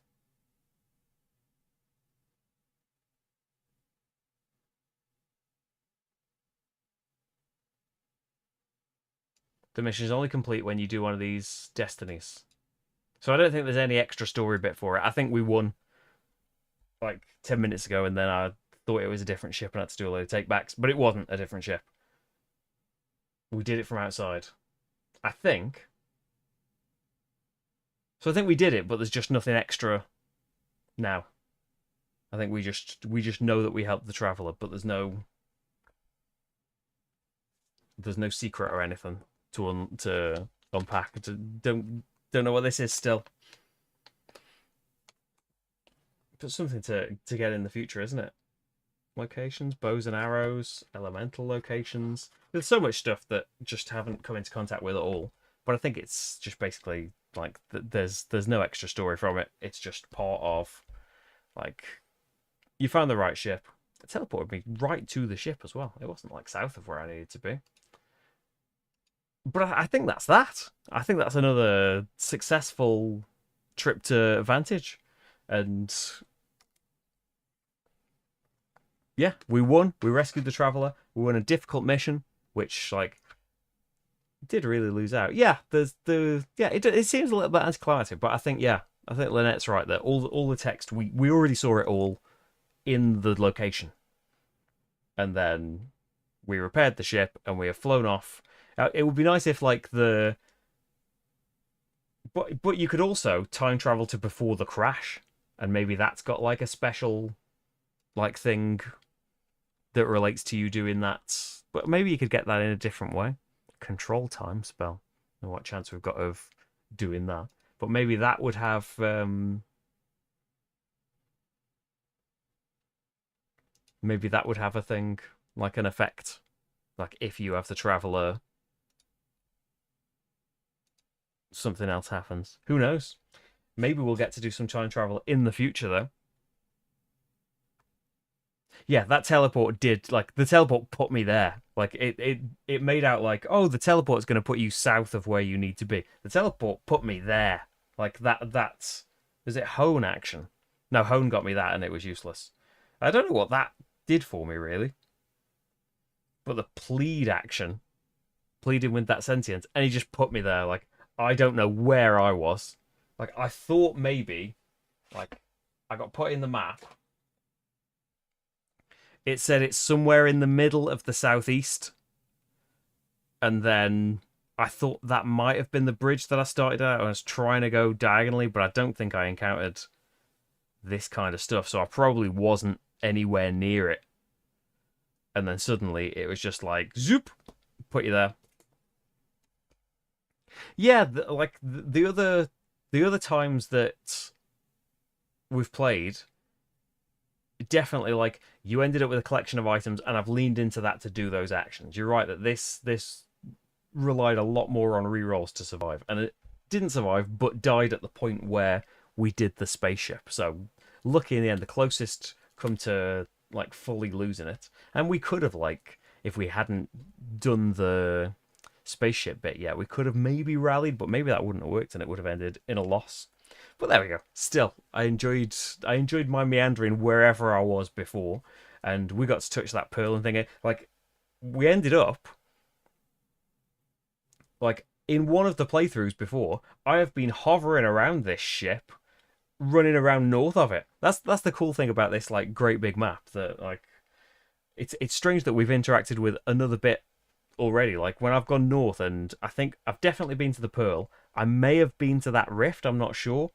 The mission is only complete when you do one of these destinies. So I don't think there's any extra story bit for it. I think we won like 10 minutes ago and then I thought it was a different ship and had to do a load of takebacks, but it wasn't a different ship. We did it from outside. I think. So I think we did it, but there's just nothing extra now. I think we just know that we helped the traveler, but there's no secret or anything to unpack. Don't know what this is still. But something to get in the future, isn't it? Locations, bows and arrows, elemental locations. There's so much stuff that just haven't come into contact with at all. But I think it's just basically like there's no extra story from it. It's just part of like you found the right ship. It teleported me right to the ship as well. It wasn't like south of where I needed to be. But I think that's that. I think that's another successful trip to Vantage. And yeah, we won. We rescued the traveler. We won a difficult mission, which like did really lose out. Yeah, it seems a little bit anticlimactic, but I think Lynette's right there. All the text we already saw it all in the location, and then we repaired the ship and we have flown off. It would be nice if like but you could also time travel to before the crash, and maybe that's got like a special like thing that relates to you doing that. But maybe you could get that in a different way. Control time spell. I don't know what chance we've got of doing that. But maybe that would have maybe that would have a thing like an effect. Like if you have the traveler, something else happens. Who knows? Maybe we'll get to do some time travel in the future though. Yeah, that teleport did like the teleport put me there. Like it made out like, oh, the teleport's going to put you south of where you need to be. The teleport put me there. Like that's is it hone action? No, hone got me that and it was useless. I don't know what that did for me really. But the plead action, pleading with that sentience, and he just put me there. Like I don't know where I was. Like I thought maybe like I got put in the map. It said it's somewhere in the middle of the southeast. And then I thought that might have been the bridge that I started at. I was trying to go diagonally, but I don't think I encountered this kind of stuff. So I probably wasn't anywhere near it. And then suddenly it was just like, zoop, put you there. Yeah, the other times that we've played, definitely like you ended up with a collection of items and I've leaned into that to do those actions. You're right that this relied a lot more on rerolls to survive, and it didn't survive but died at the point where we did the spaceship. So lucky in the end, the closest come to like fully losing it. And we could have like, if we hadn't done the spaceship bit yet, we could have maybe rallied, but maybe that wouldn't have worked and it would have ended in a loss. But there we go. Still, I enjoyed my meandering wherever I was before, and we got to touch that pearl and thing. Like, we ended up like in one of the playthroughs before. I have been hovering around this ship, running around north of it. That's the cool thing about this like great big map. That like, it's strange that we've interacted with another bit already. Like when I've gone north, and I think I've definitely been to the pearl. I may have been to that rift. I'm not sure.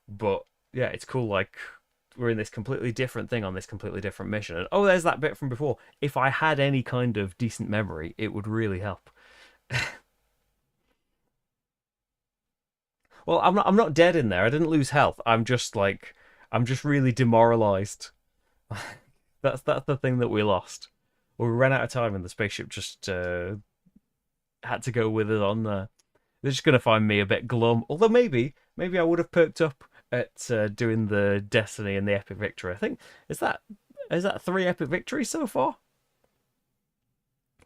But yeah, it's cool. Like we're in this completely different thing on this completely different mission, and oh, there's that bit from before. If I had any kind of decent memory, it would really help. Well, I'm not dead in there. I didn't lose health. I'm just really demoralized. That's the thing that we lost. Well, we ran out of time, and the spaceship just had to go with us on there. They're just gonna find me a bit glum. Although maybe I would have perked up at doing the Destiny and the epic victory. I think is that three epic victories so far?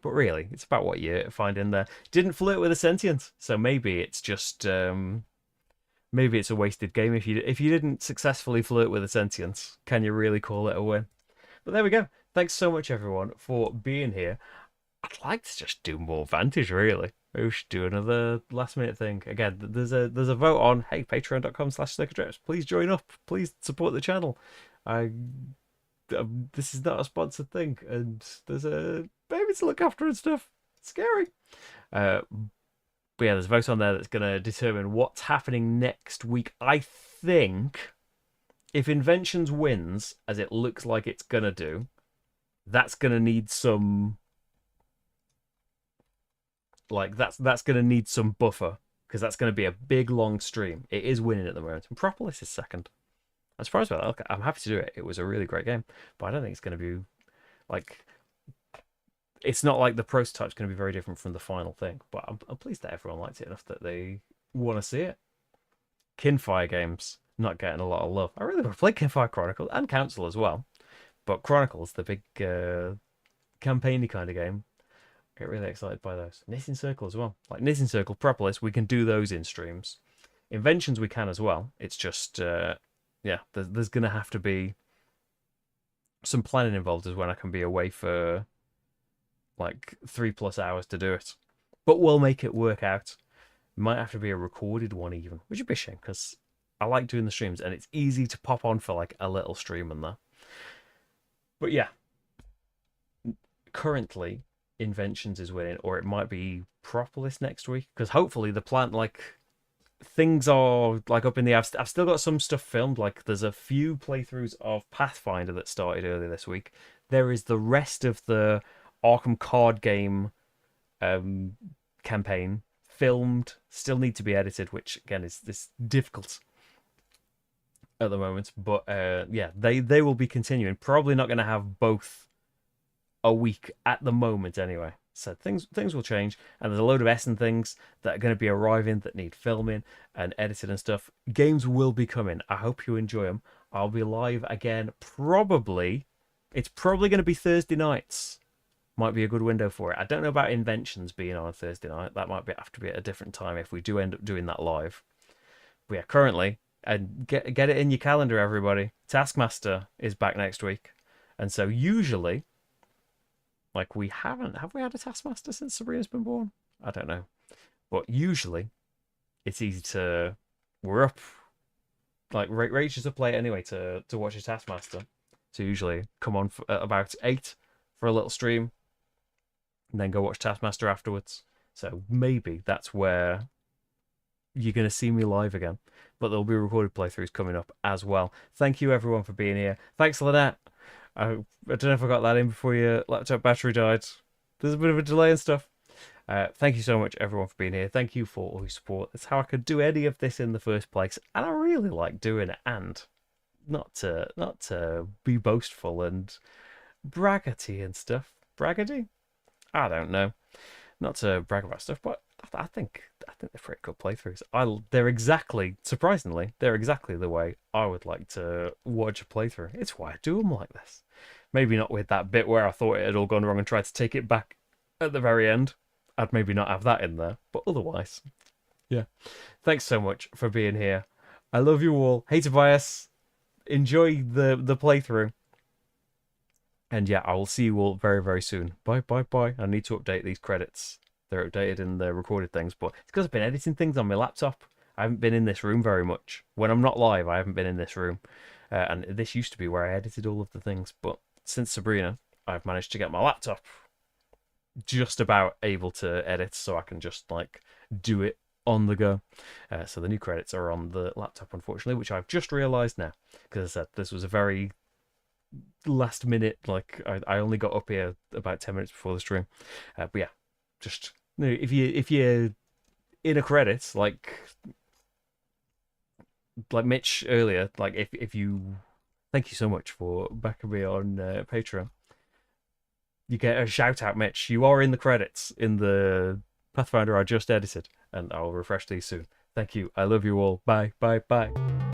But really, it's about what you find in there. Didn't flirt with a sentient, so maybe it's just maybe it's a wasted game if you didn't successfully flirt with a sentient. Can you really call it a win? But there we go. Thanks so much, everyone, for being here. I'd like to just do more Vantage, really. Maybe we should do another last minute thing. Again, there's a vote on, hey, patreon.com/slickerdrips. Please join up. Please support the channel. I this is not a sponsored thing, and there's a baby to look after and stuff. It's scary. But yeah, there's a vote on there that's going to determine what's happening next week. I think if Inventions wins, as it looks like it's going to do, that's going to need some that's going to need some buffer, because that's going to be a big long stream. It is winning at the moment, and Propolis is second. I'm surprised about that. Okay, I'm happy to do it. It was a really great game, but I don't think it's going to be like, it's not like the prototype's going to be very different from the final thing. But I'm pleased that everyone liked it enough that they want to see it. Kinfire games not getting a lot of love. I really want to play Kinfire Chronicle and Council as well, but Chronicle's the big campaigny kind of game. I get really excited by those. Knitting Circle as well. Like Knitting Circle, Propolis, we can do those in streams. Inventions we can as well. It's just yeah, there's gonna have to be some planning involved as when I can be away for like 3+ hours to do it. But we'll make it work out. Might have to be a recorded one even, which would be a shame, because I like doing the streams and it's easy to pop on for like a little stream in there. But yeah, currently Inventions is winning, or it might be Propolis next week, because hopefully the plant, like, things are like up in the air. I've still got some stuff filmed. Like there's a few playthroughs of Pathfinder that started earlier this week. There is the rest of the Arkham card game campaign filmed, still need to be edited, which again is this difficult at the moment. But yeah, they will be continuing. Probably not going to have both a week at the moment anyway. So things will change, and there's a load of Essen things that are going to be arriving that need filming and editing and stuff. Games will be coming. I hope you enjoy them. I'll be live again probably. It's probably going to be Thursday nights. Might be a good window for it. I don't know about Inventions being on a Thursday night. That might have to be at a different time if we do end up doing that live. But yeah, currently, and get it in your calendar, everybody. Taskmaster is back next week, and so usually, like, have we had a Taskmaster since Sabrina's been born? I don't know. But usually, it's easy to, we're up, like, Rach is up late anyway to watch a Taskmaster. So usually come on at about 8 for a little stream, and then go watch Taskmaster afterwards. So maybe that's where you're going to see me live again. But there'll be recorded playthroughs coming up as well. Thank you, everyone, for being here. Thanks, Lynette. I don't know if I got that in before your laptop battery died. There's a bit of a delay and stuff. Thank you so much, everyone, for being here. Thank you for all your support. That's how I could do any of this in the first place, and I really like doing it. And not to be boastful and braggarty and stuff. Braggarty? I don't know. Not to brag about stuff, but I think they're pretty good playthroughs. Surprisingly, they're exactly the way I would like to watch a playthrough. It's why I do them like this. Maybe not with that bit where I thought it had all gone wrong and tried to take it back at the very end. I'd maybe not have that in there, but otherwise, yeah. Thanks so much for being here. I love you all. Hey, Tobias. Enjoy the playthrough. And yeah, I will see you all very, very soon. Bye, bye, bye. I need to update these credits. They're updated in the recorded things, but it's because I've been editing things on my laptop. I haven't been in this room very much. When I'm not live, I haven't been in this room. And this used to be where I edited all of the things. But since Sabrina, I've managed to get my laptop just about able to edit, so I can just, like, do it on the go. So the new credits are on the laptop, unfortunately, which I've just realised now, because I said this was a very last minute. Like I only got up here about 10 minutes before the stream. But yeah, just if you're in a credits like Mitch earlier, like if you thank you so much for backing me on Patreon. You get a shout out, Mitch. You are in the credits in the Pathfinder I just edited, and I'll refresh these soon. Thank you. I love you all. Bye, bye, bye.